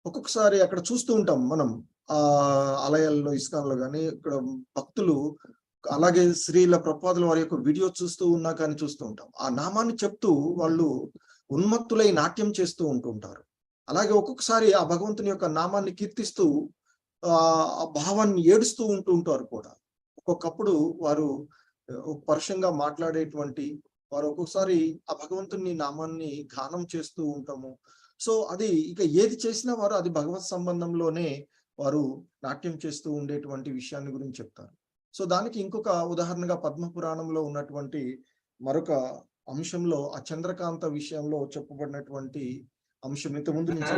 ఒక్కొక్కసారి అక్కడ చూస్తూ ఉంటాం మనం ఆ ఆలయాల్లో ఇస్కాన్లో కానీ ఇక్కడ భక్తులు అలాగే శ్రీల ప్రభుపాదుల వారి యొక్క వీడియో చూస్తూ ఉన్నా కానీ చూస్తూ ఉంటాం, ఆ నామాన్ని చెప్తూ వాళ్ళు ఉన్మత్తులై నాట్యం చేస్తూ ఉంటుంటారు. అలాగే ఒక్కొక్కసారి ఆ భగవంతుని యొక్క నామాన్ని కీర్తిస్తూ ఆ భావాన్ని ఏడుస్తూ ఉంటారు కూడా. ఒక్కొక్కప్పుడు వారు పరుషంగా మాట్లాడేటువంటి వారు ఒక్కొక్కసారి ఆ భగవంతుని నామాన్ని గానం చేస్తూ ఉంటాము. సో అది ఇక ఏది చేసినా వారు అది భగవత్ సంబంధంలోనే వారు నాట్యం చేస్తూ ఉండేటువంటి విషయాన్ని గురించి చెప్తారు. సో దానికి ఇంకొక ఉదాహరణగా పద్మ పురాణంలో ఉన్నటువంటి మరొక అంశంలో ఆ చంద్రకాంత విషయంలో చెప్పబడినటువంటి అంశం ఇంతకుముందు నుంచి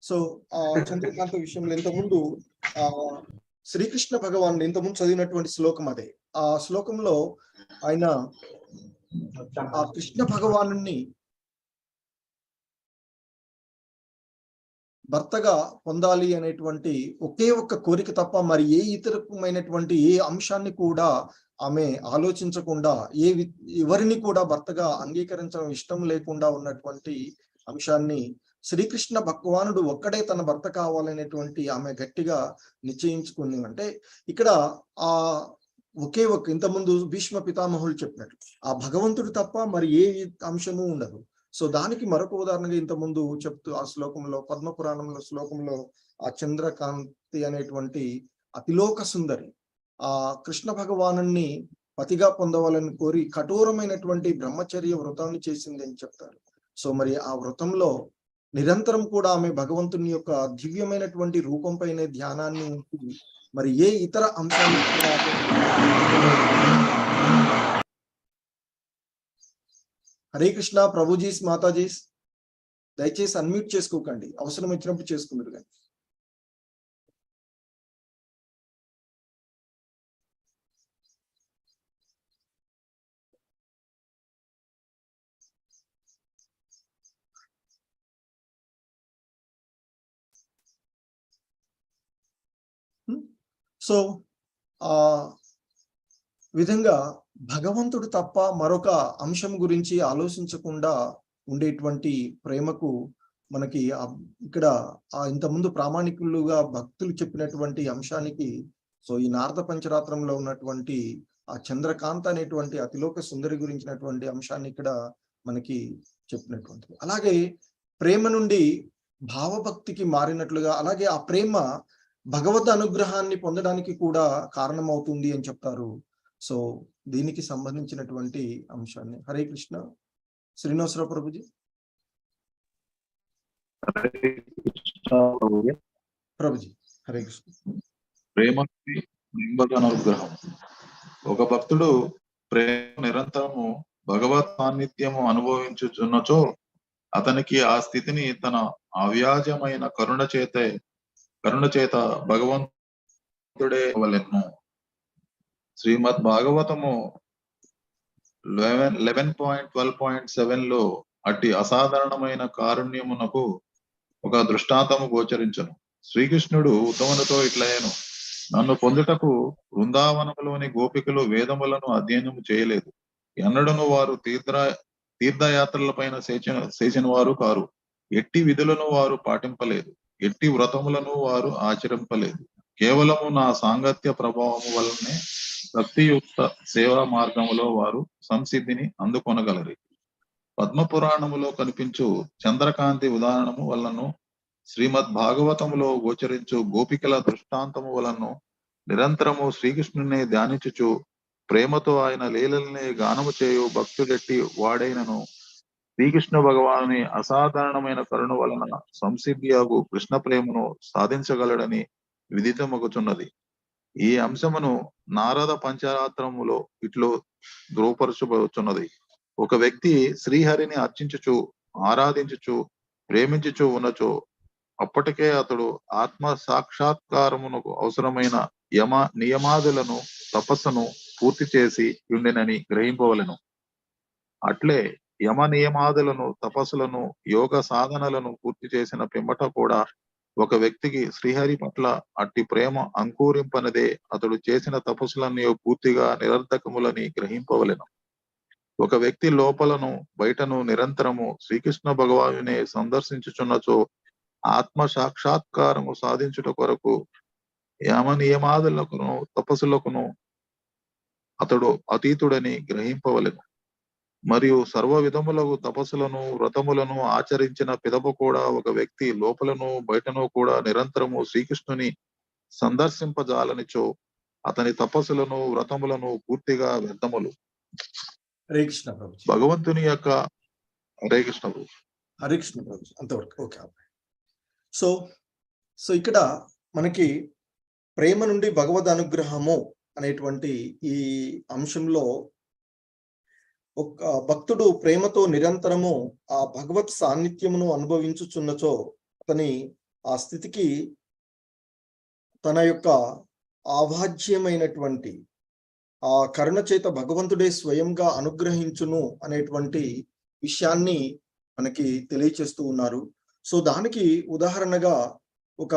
సో ఆ చంద్రకాంత విషయంలో ఇంతకుముందు శ్రీకృష్ణ భగవాన్ ఇంతకుముందు చదివినటువంటి శ్లోకం అదే. ఆ శ్లోకంలో ఆయన ఆ కృష్ణ భగవాను భర్తగా పొందాలి అనేటువంటి ఒకే ఒక్క కోరిక తప్ప మరి ఏ ఇతరమైనటువంటి ఏ అంశాన్ని కూడా ఆమె ఆలోచించకుండా, ఎవరిని కూడా భర్తగా అంగీకరించడం ఇష్టం లేకుండా ఉన్నటువంటి అంశాన్ని శ్రీకృష్ణ భగవానుడు ఒక్కడే తన భర్త కావాలనేటువంటి ఆమె గట్టిగా నిశ్చయించుకుంది. అంటే ఇక్కడ ఆ ఒకే ఒక్క ఇంతకుముందు భీష్మ పితామహులు చెప్పినట్టు ఆ భగవంతుడు తప్ప మరి ఏ అంశము ఉండదు. సో దానికి మరొక ఉదాహరణగా ఇంతకుముందు చెప్తూ ఆ శ్లోకంలో పద్మ పురాణంలో శ్లోకంలో ఆ చంద్రకాంతి అనేటువంటి అతిలోక సుందరి ఆ కృష్ణ భగవాను పతిగా పొందవాలని కోరి కఠోరమైనటువంటి బ్రహ్మచర్య వ్రతాన్ని చేసింది అని చెప్తారు. సో మరి ఆ వ్రతంలో నిరంతరం కూడా ఆమె భగవంతుని యొక్క దివ్యమైనటువంటి రూపంపైనే ధ్యానాన్ని ఉంచి మరి ఏ ఇతర అంశాన్ని హరే కృష్ణ ప్రభుజీస్ మాతాజీస్ దయచేసి అన్మ్యూట్ చేసుకోకండి, అవసరం వచ్చినప్పుడు చేసుకుందరు కానీ. సో ఆ విధంగా భగవంతుడు తప్ప మరొక అంశం గురించి ఆలోచించకుండా ఉండేటువంటి ప్రేమకు మనకి ఇక్కడ ఇంతకుముందు ప్రామాణికులుగా భక్తులు చెప్పినటువంటి అంశానికి సో ఈ నారద పంచరాత్రంలో ఉన్నటువంటి ఆ చంద్రకాంత అనేటువంటి అతిలోక సుందరి గురించినటువంటి అంశాన్ని ఇక్కడ మనకి చెప్పినటువంటిది. అలాగే ప్రేమ నుండి భావభక్తికి మారినట్లుగా, అలాగే ఆ ప్రేమ భగవద్ అనుగ్రహాన్ని పొందడానికి కూడా కారణమవుతుంది అని చెప్తారు. సో దీనికి సంబంధించినటువంటి అంశాన్ని హరే కృష్ణ. శ్రీనివాసరావు ప్రభుజీ. ప్రభుజీ హరే కృష్ణ. ప్రేమ అనుగ్రహం. ఒక భక్తుడు ప్రేమ నిరంతరము భగవత్ సాన్నిధ్యము అనుభవించుచున్నచో అతనికి ఆ స్థితిని తన అవ్యాజమైన కరుణ చేత భగవంతుడే వలెను. శ్రీమద్ భాగవతము 11.12.7 లో అట్టి అసాధారణమైన కారుణ్యమునకు ఒక దృష్టాంతము గోచరించను. శ్రీకృష్ణుడు ఉత్తమునితో ఇట్లయను: నన్ను పొందుటకు బృందావనములోని గోపికలు వేదములను అధ్యయనము చేయలేదు. ఎన్నడను వారు తీర్థయాత్రలపైన చేసిన వారు కారు. ఎట్టి విధులను వారు పాటింపలేదు. ఎట్టి వ్రతములను వారు ఆచరింపలేదు. కేవలము నా సాంగత్య ప్రభావము వలనే భక్తియుక్త సేవా మార్గములో వారు సంసిద్ధిని అందుకొనగలరు. పద్మపురాణములో కనిపించు చంద్రకాంతి ఉదాహరణము వలను శ్రీమద్ భాగవతములో గోచరించు గోపికల దృష్టాంతము వలను నిరంతరము శ్రీకృష్ణుని ధ్యానించుచు ప్రేమతో ఆయన లీలల్ని గానము చేయు భక్తుడెట్టి వాడైనను శ్రీకృష్ణ భగవానుని అసాధారణమైన కరుణ వలన సంసిద్ధియాగు కృష్ణ ప్రేమను సాధించగలడని విదితమగుచున్నది. ఈ అంశమును నారద పంచరాత్రములో ఇట్లు ధృవపరచబడుచున్నది: ఒక వ్యక్తి శ్రీహరిని అర్చించుచు ఆరాధించుచు ప్రేమించుచు ఉన్నచో అప్పటికే అతడు ఆత్మ సాక్షాత్కారమునకు అవసరమైన నియమాదులను తపస్సును పూర్తి చేసి ఉండినని గ్రహింపవలెను. అట్లే యమ నియమాదులను తపస్సులను యోగ సాధనలను పూర్తి చేసిన పిమ్మట కూడా ఒక వ్యక్తికి శ్రీహరి పట్ల అట్టి ప్రేమ అంకురింపనదే అతడు చేసిన తపస్సులన్నీ పూర్తిగా నిరర్ధకములని గ్రహింపవలెను. ఒక వ్యక్తి లోపలను బయటను నిరంతరము శ్రీకృష్ణ భగవానునే సందర్శించుచున్నచో ఆత్మ సాక్షాత్కారము సాధించుట కొరకు యమ నియమాదులకును తపస్సులకును అతడు అతీతుడని గ్రహింపవలెను. మరియు సర్వ విధములకు తపస్సులను వ్రతములను ఆచరించిన పిదప కూడా ఒక వ్యక్తి లోపలను బయటను కూడా నిరంతరము శ్రీకృష్ణుని సందర్శింపజాలనిచో అతని తపస్సులను వ్రతములను పూర్తిగా వ్యర్థములు. హరే కృష్ణ ప్రభు. భగవంతుని యొక్క హరే కృష్ణ ప్రభు. హరే కృష్ణ ప్రభు. అంతవరకు ఓకే. సో ఇక్కడ మనకి ప్రేమ నుండి భగవద్ అనుగ్రహము అనేటువంటి ఈ అంశంలో ఒక భక్తుడు ప్రేమతో నిరంతరము ఆ భగవత్ సాన్నిధ్యమును అనుభవించుచున్నచో అతని ఆ స్థితికి తన యొక్క అవాజ్యమైనటువంటి ఆ కరుణ చేత భగవంతుడే స్వయంగా అనుగ్రహించును అనేటువంటి విషయాన్ని మనకి తెలియచేస్తూ ఉన్నారు. సో దానికి ఉదాహరణగా ఒక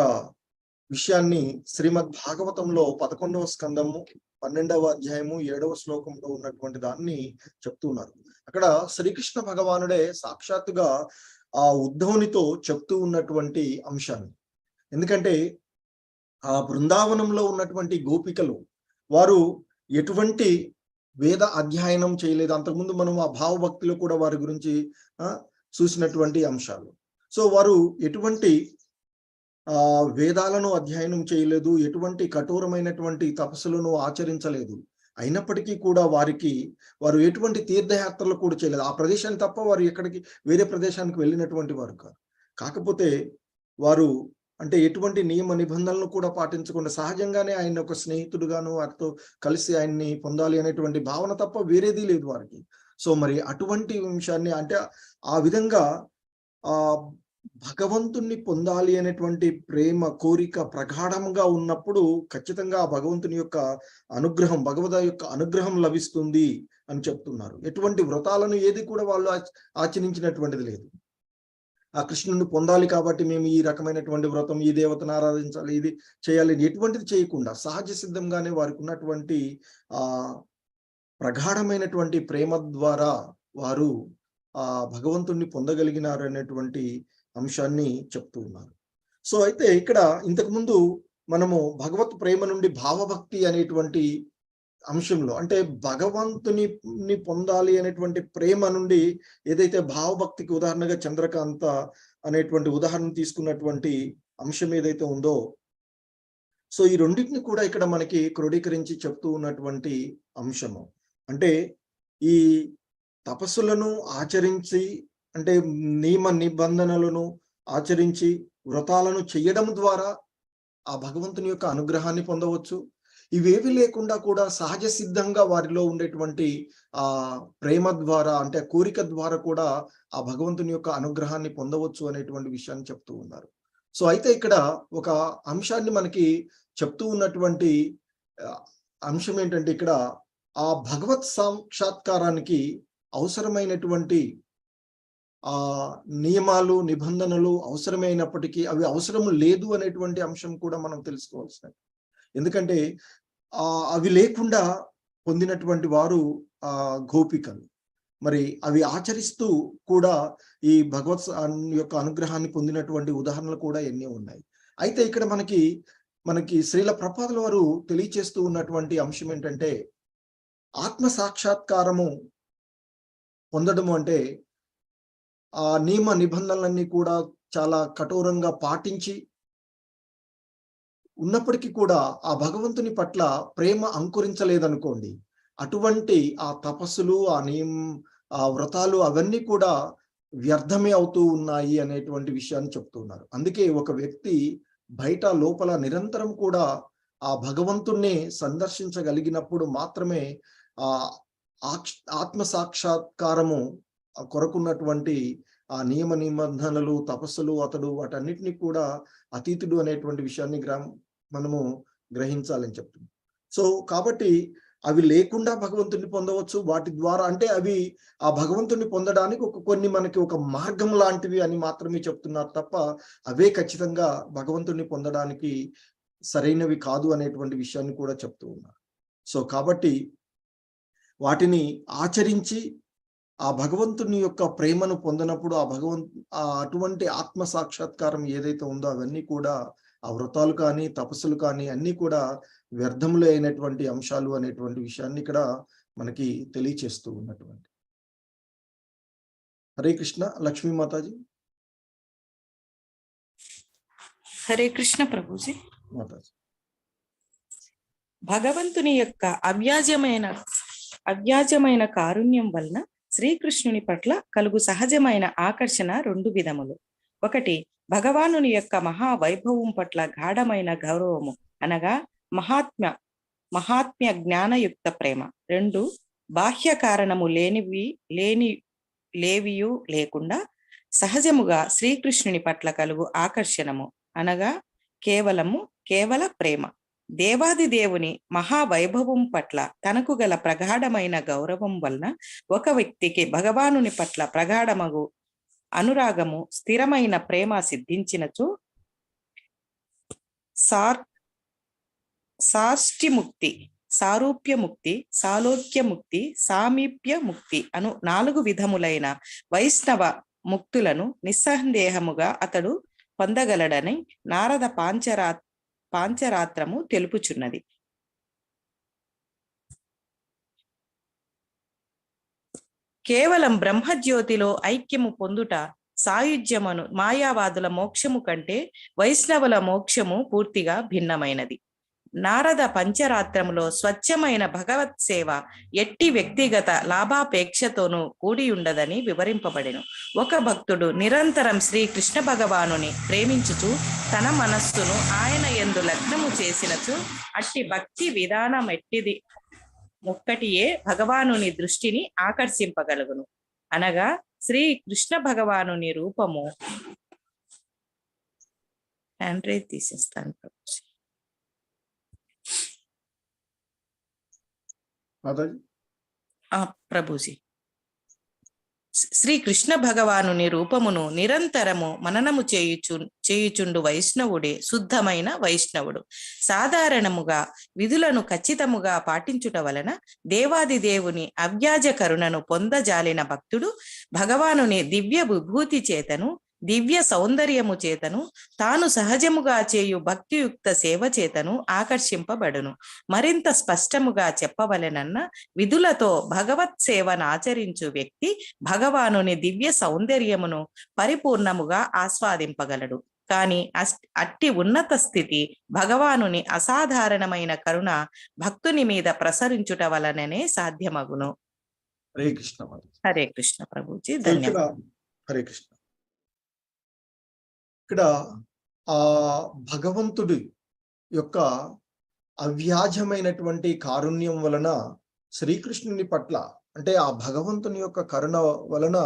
విషయాన్ని శ్రీమద్ భాగవతంలో 11వ స్కందము 12వ అధ్యాయము 7వ శ్లోకంలో ఉన్నటువంటి దాన్ని చెప్తున్నారు. అక్కడ శ్రీకృష్ణ భగవానుడే సాక్షాత్తుగా ఆ ఉద్ధవునితో చెప్తూ ఉన్నటువంటి అంశాన్ని. ఎందుకంటే ఆ బృందావనంలో ఉన్నటువంటి గోపికలు వారు ఎటువంటి వేద అధ్యయనం చేయలేదు. అంతకుముందు మనం ఆ భావభక్తిలో కూడా వారి గురించి చూసినటువంటి అంశాలు. సో వారు ఎటువంటి వేదాలను అధ్యయనం చేయలేదు, ఎటువంటి కఠోరమైనటువంటి తపస్సులను ఆచరించలేదు. అయినప్పటికీ కూడా వారు ఎటువంటి తీర్థయాత్రలు కూడా చేయలేదు. ఆ ప్రదేశాన్ని తప్ప వారు ఎక్కడికి వేరే ప్రదేశానికి వెళ్ళినటువంటి వారు కాదు. కాకపోతే వారు అంటే ఎటువంటి నియమ నిబంధనలను కూడా పాటించకుండా సహజంగానే ఆయన ఒక స్నేహితుడుగాను వారితో కలిసి ఆయన్ని పొందాలి అనేటువంటి భావన తప్ప వేరేది లేదు వారికి. సో మరి అటువంటి అంశాన్ని అంటే ఆ విధంగా భగవంతుణ్ణి పొందాలి అనేటువంటి ప్రేమ కోరిక ప్రగాఢంగా ఉన్నప్పుడు ఖచ్చితంగా ఆ భగవంతుని యొక్క అనుగ్రహం, భగవద యొక్క అనుగ్రహం లభిస్తుంది అని చెప్తున్నారు. ఎటువంటి వ్రతాలను ఏది కూడా వాళ్ళు ఆచరించినటువంటిది లేదు. ఆ కృష్ణుని పొందాలి కాబట్టి మేము ఈ రకమైనటువంటి వ్రతం, ఈ దేవతను ఆరాధించాలి, ఇది చేయాలి, ఎటువంటిది చేయకుండా సహజ సిద్ధంగానే వారికి ఉన్నటువంటి ప్రగాఢమైనటువంటి ప్రేమ ద్వారా వారు ఆ భగవంతుణ్ణి పొందగలిగినారు అనేటువంటి అంశాన్ని చెప్తూ ఉన్నారు. సో అయితే ఇక్కడ ఇంతకుముందు మనము భగవత్ ప్రేమ నుండి భావభక్తి అనేటువంటి అంశంలో, అంటే భగవంతుని పొందాలి అనేటువంటి ప్రేమ నుండి ఏదైతే భావభక్తికి ఉదాహరణగా చంద్రకాంత అనేటువంటి ఉదాహరణ తీసుకున్నటువంటి అంశం ఏదైతే ఉందో, సో ఈ రెండింటిని కూడా ఇక్కడ మనకి క్రోడీకరించి చెప్తూ ఉన్నటువంటి అంశము. అంటే ఈ తపస్సులను ఆచరించి, అంటే నియమ నిబంధనలను ఆచరించి వ్రతాలను చేయడం ద్వారా ఆ భగవంతుని యొక్క అనుగ్రహాన్ని పొందవచ్చు. ఇవేవి లేకుండా కూడా సహజ సిద్ధంగా వారిలో ఉండేటువంటి ఆ ప్రేమ ద్వారా, అంటే కోరిక ద్వారా కూడా ఆ భగవంతుని యొక్క అనుగ్రహాన్ని పొందవచ్చు అనేటువంటి విషయాన్ని చెప్తూ ఉన్నారు. సో అయితే ఇక్కడ ఒక అంశాన్ని మనకి చెప్తూ ఉన్నటువంటి అంశం ఏంటంటే, ఇక్కడ ఆ భగవత్ సాక్షాత్కారానికి అవసరమైనటువంటి ఆ నియమాలు నిబంధనలు అవసరమైనప్పటికీ అవి అవసరం లేదు అనేటువంటి అంశం కూడా మనం తెలుసుకోవాల్సినది. ఎందుకంటే అవి లేకుండా పొందినటువంటి వారు గోపికలు. మరి అవి ఆచరిస్తూ కూడా ఈ భగవత్ యొక్క అనుగ్రహాన్ని పొందినటువంటి ఉదాహరణలు కూడా ఎన్నో ఉన్నాయి. అయితే ఇక్కడ మనకి శ్రీల ప్రభుపాదుల వారు తెలియచేస్తూ ఉన్నటువంటి అంశం ఏంటంటే, ఆత్మ సాక్షాత్కారము పొందడము అంటే ఆ నియమ నిబంధనలన్నీ కూడా చాలా కఠోరంగా పాటించి ఉన్నప్పటికీ కూడా ఆ భగవంతుని పట్ల ప్రేమ అంకురించలేదనుకోండి, అటువంటి ఆ తపస్సులు, ఆ వ్రతాలు అవన్నీ కూడా వ్యర్థమే అవుతూ ఉన్నాయి అనేటువంటి విషయాన్ని చెప్తున్నారు. అందుకే ఒక వ్యక్తి బయట లోపల నిరంతరం కూడా ఆ భగవంతుణ్ణి సందర్శించగలిగినప్పుడు మాత్రమే ఆ ఆత్మ సాక్షాత్కారము కొరకున్నటువంటి ఆ నియమ నిబంధనలు, తపస్సులు అతడు వాటన్నిటిని కూడా అతీతుడు అనేటువంటి విషయాన్ని మనము గ్రహించాలని చెప్తుంది. సో కాబట్టి అవి లేకుండా భగవంతుని పొందవచ్చు. వాటి ద్వారా, అంటే అవి ఆ భగవంతుని పొందడానికి కొన్ని మనకి ఒక మార్గం లాంటివి అని మాత్రమే చెప్తున్నారు తప్ప అవే ఖచ్చితంగా భగవంతుని పొందడానికి సరైనవి కాదు అనేటువంటి విషయాన్ని కూడా చెప్తూ ఉన్నారు. సో కాబట్టి వాటిని ఆచరించి ఆ భగవంతుని యొక్క ప్రేమను పొందినప్పుడు అటువంటి ఆత్మ సాక్షాత్కారం ఏదైతే ఉందో అవన్నీ కూడా, ఆ వ్రతాలు కానీ తపస్సులు కానీ అన్ని కూడా వ్యర్థములు అయినటువంటి అంశాలు అనేటువంటి విషయాన్ని ఇక్కడ మనకి తెలియచేస్తూ ఉన్నటువంటి. హరే కృష్ణ. లక్ష్మీ మాతాజీ. హరే కృష్ణ ప్రభుజీ. మాతాజీ, భగవంతుని యొక్క అవ్యాజమైన కారుణ్యం వలన శ్రీకృష్ణుని పట్ల కలుగు సహజమైన ఆకర్షణ రెండు విధములు. ఒకటి, భగవానుని యొక్క మహావైభవం పట్ల గాఢమైన గౌరవము, అనగా మహాత్మ్య జ్ఞానయుక్త ప్రేమ. రెండు, బాహ్య కారణము లేవియు లేకుండా సహజముగా శ్రీకృష్ణుని పట్ల కలుగు ఆకర్షణము, అనగా కేవల ప్రేమ. దేవాది దేవుని మహావైభవం పట్ల తనకు గల ప్రగాఢమైన గౌరవం వలన ఒక వ్యక్తికి భగవానుని పట్ల ప్రగాఢమగు అనురాగము, స్థిరమైన ప్రేమ సిద్ధించినచో సాష్టిముక్తి, సారూప్యముక్తి, సాలోక్యముక్తి, సామీప్యముక్తి అను 4 విధములైన వైష్ణవ ముక్తులను నిస్సందేహముగా అతడు పొందగలడని నారద పాంచరాత్రము తెలుపుచున్నది. కేవలం బ్రహ్మజ్యోతిలో ఐక్యము పొందుట సాయుధ్యమును మాయావాదుల మోక్షము కంటే వైష్ణవుల మోక్షము పూర్తిగా భిన్నమైనది. నారద పంచరాత్రములో స్వచ్ఛమైన భగవత్ సేవ ఎట్టి వ్యక్తిగత లాభాపేక్షతోనూ కూడి ఉండదని వివరింపబడెను. ఒక భక్తుడు నిరంతరం శ్రీకృష్ణ భగవానుని ప్రేమించుచు తన మనస్సును ఆయన యందు లగ్నము చేసినచు అట్టి భక్తి విధానం ఎట్టిది ఒక్కటియే భగవానుని దృష్టిని ఆకర్షింపగలుగును. అనగా శ్రీ కృష్ణ భగవానుని రూపము. తీసేస్తాను ప్రభుజీ. శ్రీ కృష్ణ భగవానుని రూపమును నిరంతరము మననము చేయుచుండు వైష్ణవుడే శుద్ధమైన వైష్ణవుడు. సాధారణముగా విధులను ఖచ్చితముగా పాటించుట వలన దేవాది దేవుని అవ్యాజ కరుణను పొందజాలిన భక్తుడు భగవానుని దివ్య విభూతి చేతను దివ్య సౌందర్యము చేతను తాను సహజముగా చేయు భక్తియుక్త సేవ చేతను ఆకర్షింపబడును. మరింత స్పష్టముగా చెప్పవలెనన్న విధులతో భగవత్ సేవను ఆచరించు వ్యక్తి భగవానుని దివ్య సౌందర్యమును పరిపూర్ణముగా ఆస్వాదింపగలడు. కాని అట్టి ఉన్నత స్థితి భగవానుని అసాధారణమైన కరుణ భక్తుని మీద ప్రసరించుట వలననే సాధ్యమగును. హరే కృష్ణ. హరే కృష్ణ ప్రభుజీ, సో ఇక్కడ ధన్యవాదాలు. హరే కృష్ణ. ఇక్కడ ఆ భగవంతుడి యొక్క అవ్యాజమైనటువంటి కారుణ్యం వలన శ్రీకృష్ణుని పట్ల, అంటే ఆ భగవంతుని యొక్క కరుణ వలన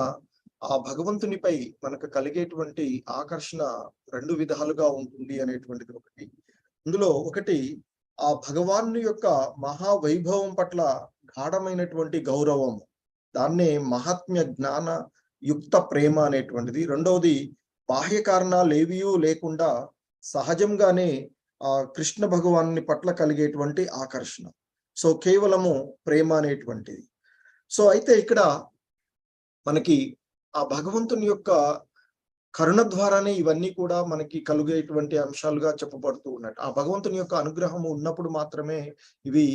ఆ భగవంతునిపై మనకు కలిగేటువంటి ఆకర్షణ రెండు విధాలుగా ఉంటుంది అనేటువంటిది ఒకటి. అందులో ఒకటి ఆ భగవాను యొక్క మహావైభవం పట్ల గాఢమైనటువంటి గౌరవం, దాన్నే మహాత్మ్య జ్ఞాన యుక్త ప్రేమ అనేటువంటిది. రెండవది బాహ్య కారణాలు ఏవియూ లేకుండా సహజంగానే ఆ కృష్ణ భగవాను పట్ల కలిగేటువంటి ఆకర్షణ. సో కేవలము ప్రేమ అనేటువంటిది. సో అయితే ఇక్కడ మనకి ఆ భగవంతుని యొక్క కరుణ ద్వారానే ఇవన్నీ కూడా మనకి కలిగేటువంటి అంశాలుగా చెప్పబడుతూ ఉన్నట్టు. ఆ భగవంతుని యొక్క అనుగ్రహము ఉన్నప్పుడు మాత్రమే ఇవి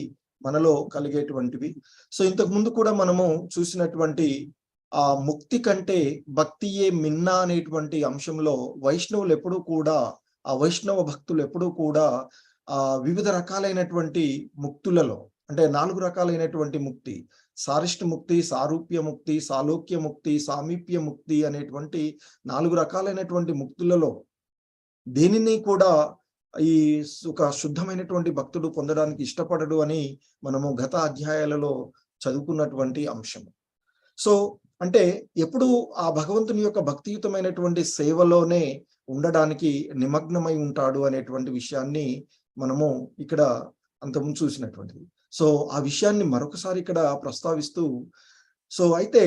మనలో కలిగేటువంటివి. సో ఇంతకు ముందు కూడా మనము చూసినటువంటి ఆ ముక్తి కంటే భక్తియే మిన్నా అనేటువంటి అంశంలో వైష్ణవులు ఎప్పుడూ కూడా, ఆ వైష్ణవ భక్తులు ఎప్పుడూ కూడా వివిధ రకాలైనటువంటి ముక్తులలో, అంటే 4 రకాలైనటువంటి ముక్తి, సారిష్ట ముక్తి, సారూప్య ముక్తి, సాలోక్య ముక్తి, సామీప్య ముక్తి అనేటువంటి 4 రకాలైనటువంటి ముక్తులలో దేనిని కూడా ఈ ఒక శుద్ధమైనటువంటి భక్తుడు పొందడానికి ఇష్టపడడు అని మనము గత అధ్యాయాలలో చదువుకున్నటువంటి అంశం. సో అంటే ఎప్పుడు ఆ భగవంతుని యొక్క భక్తియుతమైనటువంటి సేవలోనే ఉండడానికి నిమగ్నమై ఉంటాడు అనేటువంటి విషయాన్ని మనము ఇక్కడ అంతకుముందు చూసినటువంటిది. సో ఆ విషయాన్ని మరొకసారి ఇక్కడ ప్రస్తావిస్తూ, సో అయితే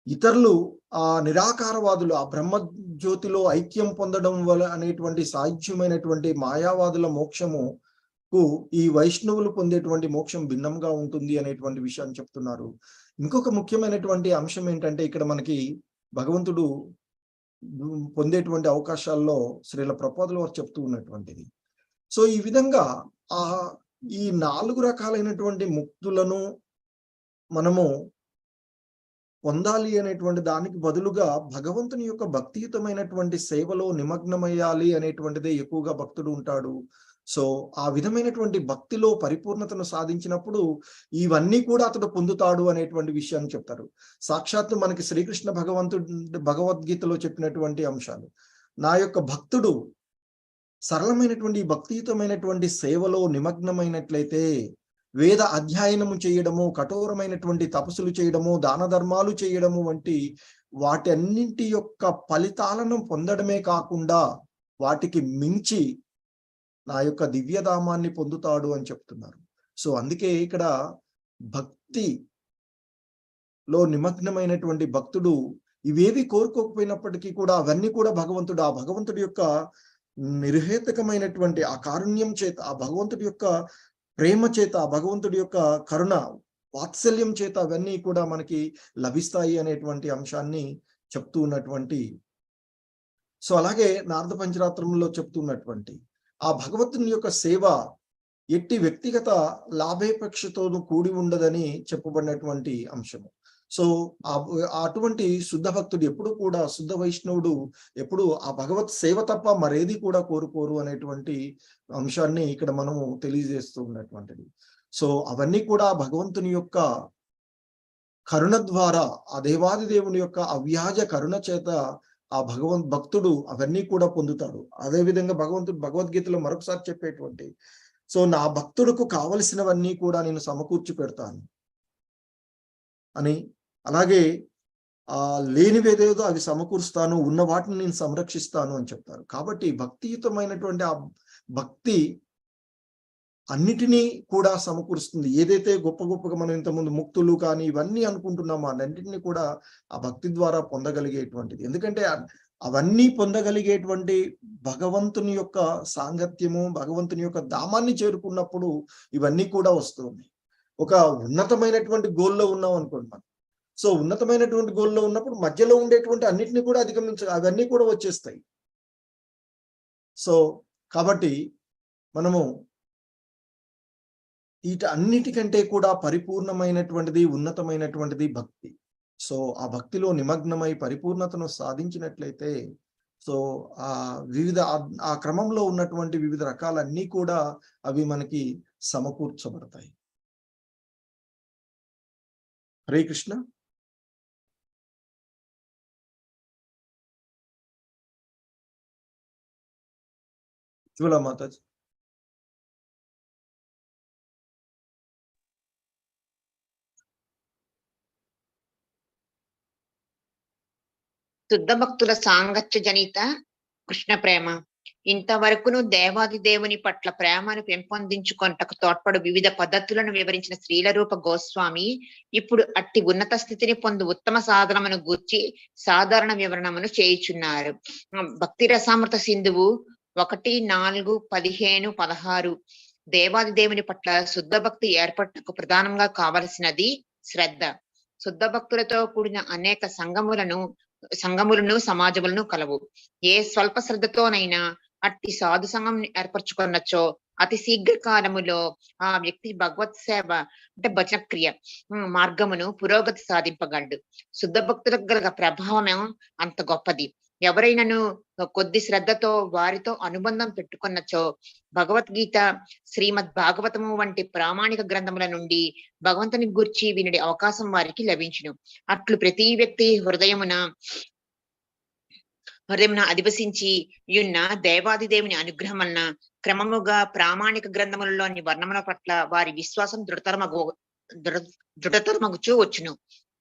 ఇతరులు ఆ నిరాకారవాదులు ఆ బ్రహ్మజ్యోతిలో ఐక్యం పొందడం వల్ల అనేటువంటి సాధ్యమైనటువంటి మాయావాదుల మోక్షముకు ఈ వైష్ణవులు పొందేటువంటి మోక్షం భిన్నంగా ఉంటుంది అనేటువంటి విషయాన్ని చెప్తున్నారు. ఇంకొక ముఖ్యమైనటువంటి అంశం ఏంటంటే ఇక్కడ మనకి భగవంతుడు పొందేటువంటి అవకాశాల్లో శ్రీల ప్రభుపాదుల వారు చెప్తూ ఉన్నటువంటిది. సో ఈ విధంగా ఈ 4 రకాలైనటువంటి ముక్తులను మనము పొందాలి అనేటువంటి దానికి బదులుగా భగవంతుని యొక్క భక్తియుతమైనటువంటి సేవలో నిమగ్నమయ్యాలి అనేటువంటిదే ఎక్కువగా భక్తుడు ఉంటాడు. సో ఆ విధమైనటువంటి భక్తిలో పరిపూర్ణతను సాధించినప్పుడు ఇవన్నీ కూడా అతడు పొందుతాడు అనేటువంటి విషయాన్ని చెప్తారు. సాక్షాత్తు మనకి శ్రీకృష్ణ భగవద్గీతలో చెప్పినటువంటి అంశాలు, నా యొక్క భక్తుడు సరళమైనటువంటి భక్తియుతమైనటువంటి సేవలో నిమగ్నమైనట్లయితే వేద అధ్యయనము చేయడము, కఠోరమైనటువంటి తపస్సులు చేయడము, దాన ధర్మాలు చేయడము వంటి వాటి అన్నింటి యొక్క ఫలితాలను పొందడమే కాకుండా వాటికి మించి నా యొక్క దివ్యధామాన్ని పొందుతాడు అని చెప్తున్నారు. సో అందుకే ఇక్కడ భక్తిలో నిమగ్నమైనటువంటి భక్తుడు ఇవేవి కోరుకోకపోయినప్పటికీ కూడా అవన్నీ కూడా భగవంతుడు, ఆ భగవంతుడి యొక్క నిర్హేతుకమైనటువంటి ఆ కారుణ్యం చేత, ఆ భగవంతుడి యొక్క ప్రేమ చేత, ఆ భగవంతుడి యొక్క కరుణ వాత్సల్యం చేత అవన్నీ కూడా మనకి లభిస్తాయి అనేటువంటి అంశాన్ని చెప్తూ ఉన్నటువంటి, సో అలాగే నారద పంచరాత్రంలో చెప్తున్నటువంటి ఆ భగవంతుని యొక్క సేవ ఎట్టి వ్యక్తిగత లాభేపేక్షతోనూ కూడి ఉండదని చెప్పబడినటువంటి అంశము. సో అటువంటి శుద్ధ భక్తుడు ఎప్పుడు కూడా, శుద్ధ వైష్ణవుడు ఎప్పుడు ఆ భగవత్ సేవ తప్ప మరేది కూడా కోరుకోరు అనేటువంటి అంశాన్ని ఇక్కడ మనము తెలియజేస్తూ ఉన్నటువంటిది. సో అవన్నీ కూడా భగవంతుని యొక్క కరుణ ద్వారా, ఆ దేవాది దేవుని యొక్క అవ్యాజ కరుణ చేత ఆ భక్తుడు అవన్నీ కూడా పొందుతాడు. అదేవిధంగా భగవంతుడు భగవద్గీతలో మరొకసారి చెప్పేటువంటి, సో నా భక్తుడుకు కావలసినవన్నీ కూడా నేను సమకూర్చి పెడతాను అని, అలాగే లేనివేదేదో అవి సమకూరుస్తాను, ఉన్న వాటిని నేను సంరక్షిస్తాను అని చెప్తారు. కాబట్టి భక్తియుతమైనటువంటి ఆ భక్తి అన్నిటినీ కూడా సమకూరుస్తుంది. ఏదైతే గొప్ప గొప్పగా మనం ఇంతకుముందు ముక్తులు కానీ ఇవన్నీ అనుకుంటున్నామో అన్నింటినీ కూడా ఆ భక్తి ద్వారా పొందగలిగేటువంటిది. ఎందుకంటే అవన్నీ పొందగలిగేటువంటి భగవంతుని యొక్క సాంగత్యము, భగవంతుని యొక్క ధామాన్ని చేరుకున్నప్పుడు ఇవన్నీ కూడా వస్తుంది. ఒక ఉన్నతమైనటువంటి గోల్లో ఉన్నాం అనుకోండి మనం. సో ఉన్నతమైనటువంటి గోల్లో ఉన్నప్పుడు మధ్యలో ఉండేటువంటి అన్నిటిని కూడా అవన్నీ కూడా వచ్చేస్తాయి. సో కాబట్టి మనము అన్నిటికంటే కూడా పరిపూర్ణమైనటువంటిది, ఉన్నతమైనటువంటిది భక్తి. సో ఆ భక్తిలో నిమగ్నమై పరిపూర్ణతను సాధించినట్లయితే సో ఆ క్రమంలో ఉన్నటువంటి వివిధ రకాలన్నీ కూడా అవి మనకి సమకూర్చబడతాయి. హరే కృష్ణ. జ్వల మాతాజీ. శుద్ధ భక్తుల సాంగత్య జనిత కృష్ణ ప్రేమ. ఇంతవరకును దేవాది దేవుని పట్ల ప్రేమను పెంపొందించుకొనుటకు తోడ్పడు వివిధ పద్ధతులను వివరించిన శ్రీలరూప గోస్వామి ఇప్పుడు అట్టి ఉన్నత స్థితిని పొందు ఉత్తమ సాధనమును గూర్చి సాధారణ వివరణమును చేయుచున్నారు. భక్తి రసామృత సింధువు 1, 4, 15, 16. దేవాది దేవుని పట్ల శుద్ధ భక్తి ఏర్పడటకు ప్రధానంగా కావలసినది శ్రద్ధ. శుద్ధ భక్తులతో కూడిన అనేక సంఘములను సమాజములను కలవు. ఏ స్వల్ప శ్రద్ధతోనైనా అట్టి సాధు సంఘం ఏర్పరచుకున్నచో అతి శీఘ్ర కాలములో ఆ వ్యక్తి భగవత్ సేవ అంటే భజన క్రియ మార్గమును పురోగతి సాధింపగలడు. శుద్ధ భక్తులకు గల ప్రభావం అంత గొప్పది. ఎవరైనాను కొద్ది శ్రద్ధతో వారితో అనుబంధం పెట్టుకున్నచో భగవద్గీత, శ్రీమద్ భాగవతము వంటి ప్రామాణిక గ్రంథముల నుండి భగవంతుని గూర్చి వినడి అవకాశం వారికి లభించును. అట్లు ప్రతి వ్యక్తి హృదయమున అధివసించి ఉన్న దేవాది దేవుని అనుగ్రహం వలన క్రమముగా ప్రామాణిక గ్రంథములలోని వర్ణముల పట్ల వారి విశ్వాసం దృఢతరమగుచూ వచ్చును.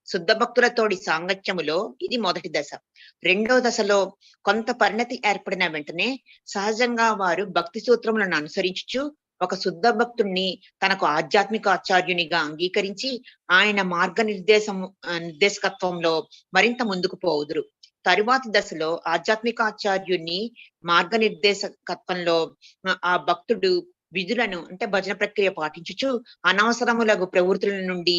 శుద్ధ భక్తులతోడి సాంగత్యములో ఇది మొదటి దశ. రెండో దశలో కొంత పరిణతి ఏర్పడిన వెంటనే సహజంగా వారు భక్తి సూత్రములను అనుసరించుచు ఒక శుద్ధ భక్తుణ్ణి తనకు ఆధ్యాత్మిక ఆచార్యునిగా అంగీకరించి ఆయన మార్గ నిర్దేశకత్వంలో మరింత ముందుకు పోవుదురు. తరువాతి దశలో ఆధ్యాత్మిక ఆచార్యుని మార్గనిర్దేశకత్వంలో ఆ భక్తుడు విధులను అంటే భజన ప్రక్రియ పాటించుచు అనవసరములకు ప్రవృత్తుల నుండి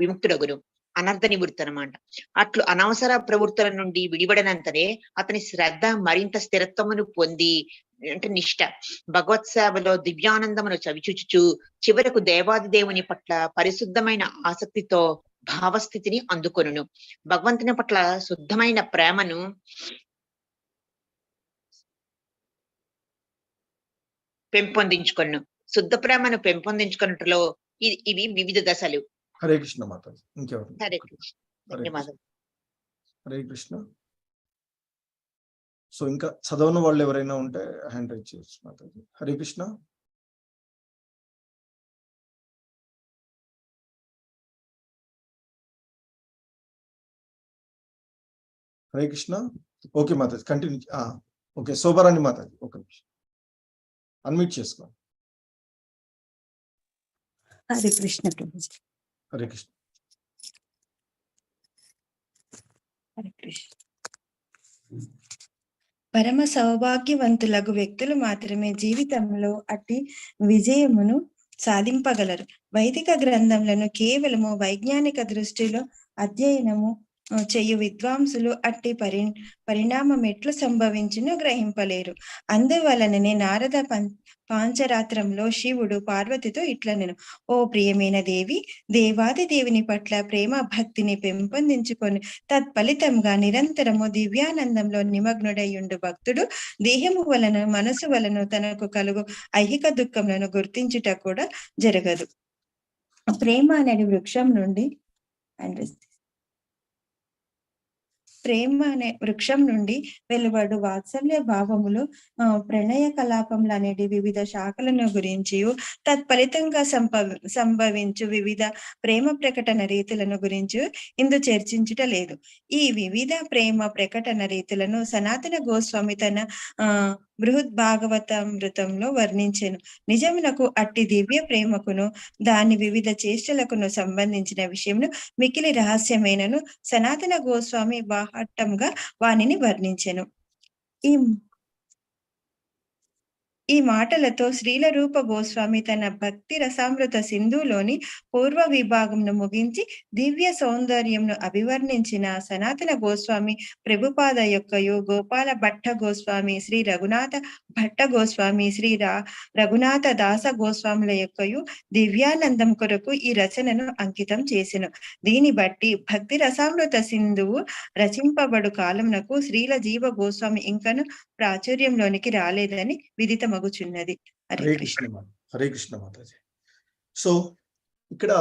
విముక్తుడగును. అనర్థ నివృత్తి అన్నమాట. అట్లు అనవసర ప్రవృత్తుల నుండి విడిపడినంతనే అతని శ్రద్ధ మరింత స్థిరత్వమును పొంది అంటే నిష్ఠ భగవత్ సేవలో దివ్యానందమును చవిచూచుచు చివరకు దేవాది దేవుని పట్ల పరిశుద్ధమైన ఆసక్తితో భావస్థితిని అందుకొనును. భగవంతుని పట్ల శుద్ధమైన ప్రేమను పెంపొందించుకొను. శుద్ధ ప్రేమను పెంపొందించుకున్నట్లో ఇవి వివిధ దశలు. హరే కృష్ణ మాతాజీ. ఇంకెవరు? హరే కృష్ణ. ధన్యవాదాలు. హరే కృష్ణ. సో ఇంకా చదవని వాళ్ళు ఎవరైనా ఉంటే హ్యాండ్ రైజ్ చేయొచ్చు Mataji. Hare Krishna. Hare Krishna. Okay Mataji, continue. Okay, Shobharani Mataji ఒక నిమిషం అన్మ్యూట్ చేసుకో. హరే కృష్ణ ప్రభుజీ. హరే కృష్ణ. హరే కృష్ణ. పరమ సౌభాగ్యవంతులకు వ్యక్తులు మాత్రమే జీవితంలో అట్టి విజయమును సాధింపగలరు. వైదిక గ్రంథములను కేవలము వైజ్ఞానిక దృష్టిలో అధ్యయనము చేయు విద్వాంసులు అట్టి పరిణామం ఎట్లు సంభవించునో గ్రహింపలేరు. అందువలననే నారద పాంచరాత్రంలో శివుడు పార్వతితో ఇట్లనెను: ఓ ప్రియమైన దేవి, దేవాది దేవుని పట్ల ప్రేమ భక్తిని పెంపొందించుకొని తత్ఫలితంగా నిరంతరము దివ్యానందంలో నిమగ్నుడయ్యుండు భక్తుడు దేహము వలన మనసు వలన తనకు కలుగు ఐహిక దుఃఖములను గుర్తించుట కూడా జరగదు. ప్రేమ అనే వృక్షం నుండి వెలువడు వాత్సల్య భావములు, ప్రణయ కలాపములు అనేటి వివిధ శాఖలను గురించి, తత్ఫలితంగా సంభవించు వివిధ ప్రేమ ప్రకటన రీతులను గురించి ఇందు చర్చించుట లేదు. ఈ వివిధ ప్రేమ ప్రకటన రీతులను సనాతన గోస్వామి తన బృహద్ భాగవతామృతంలో వర్ణించెను. నిజమునకు అట్టి దివ్య ప్రేమకును దాని వివిధ చేష్టలకును సంబంధించిన విషయమును మికిలి రహస్యమైనను సనాతన గోస్వామి బాహట్టంగా వానిని వర్ణించెను. ఈ మాటలతో శ్రీల రూప గోస్వామి తన భక్తి రసామృత సింధులోని పూర్వ విభాగంను ముగించి దివ్య సౌందర్యంను అభివర్ణించిన సనాతన గోస్వామి ప్రభుపాద యొక్కయు, గోపాల భట్ట గోస్వామి, శ్రీ రఘునాథ భట్ట గోస్వామి, శ్రీ రఘునాథ దాస గోస్వాముల యొక్కయు దివ్యానందం కొరకు ఈ రచనను అంకితం చేసెను. దీని బట్టి భక్తి రసామృత సింధువు రచింపబడు కాలమునకు శ్రీల జీవ గోస్వామి ఇంకను ప్రాచుర్యంలోనికి రాలేదని విదితమగుచున్నది. హరే కృష్ణ హరే కృష్ణ మాతాజీ. సో ఇక్కడ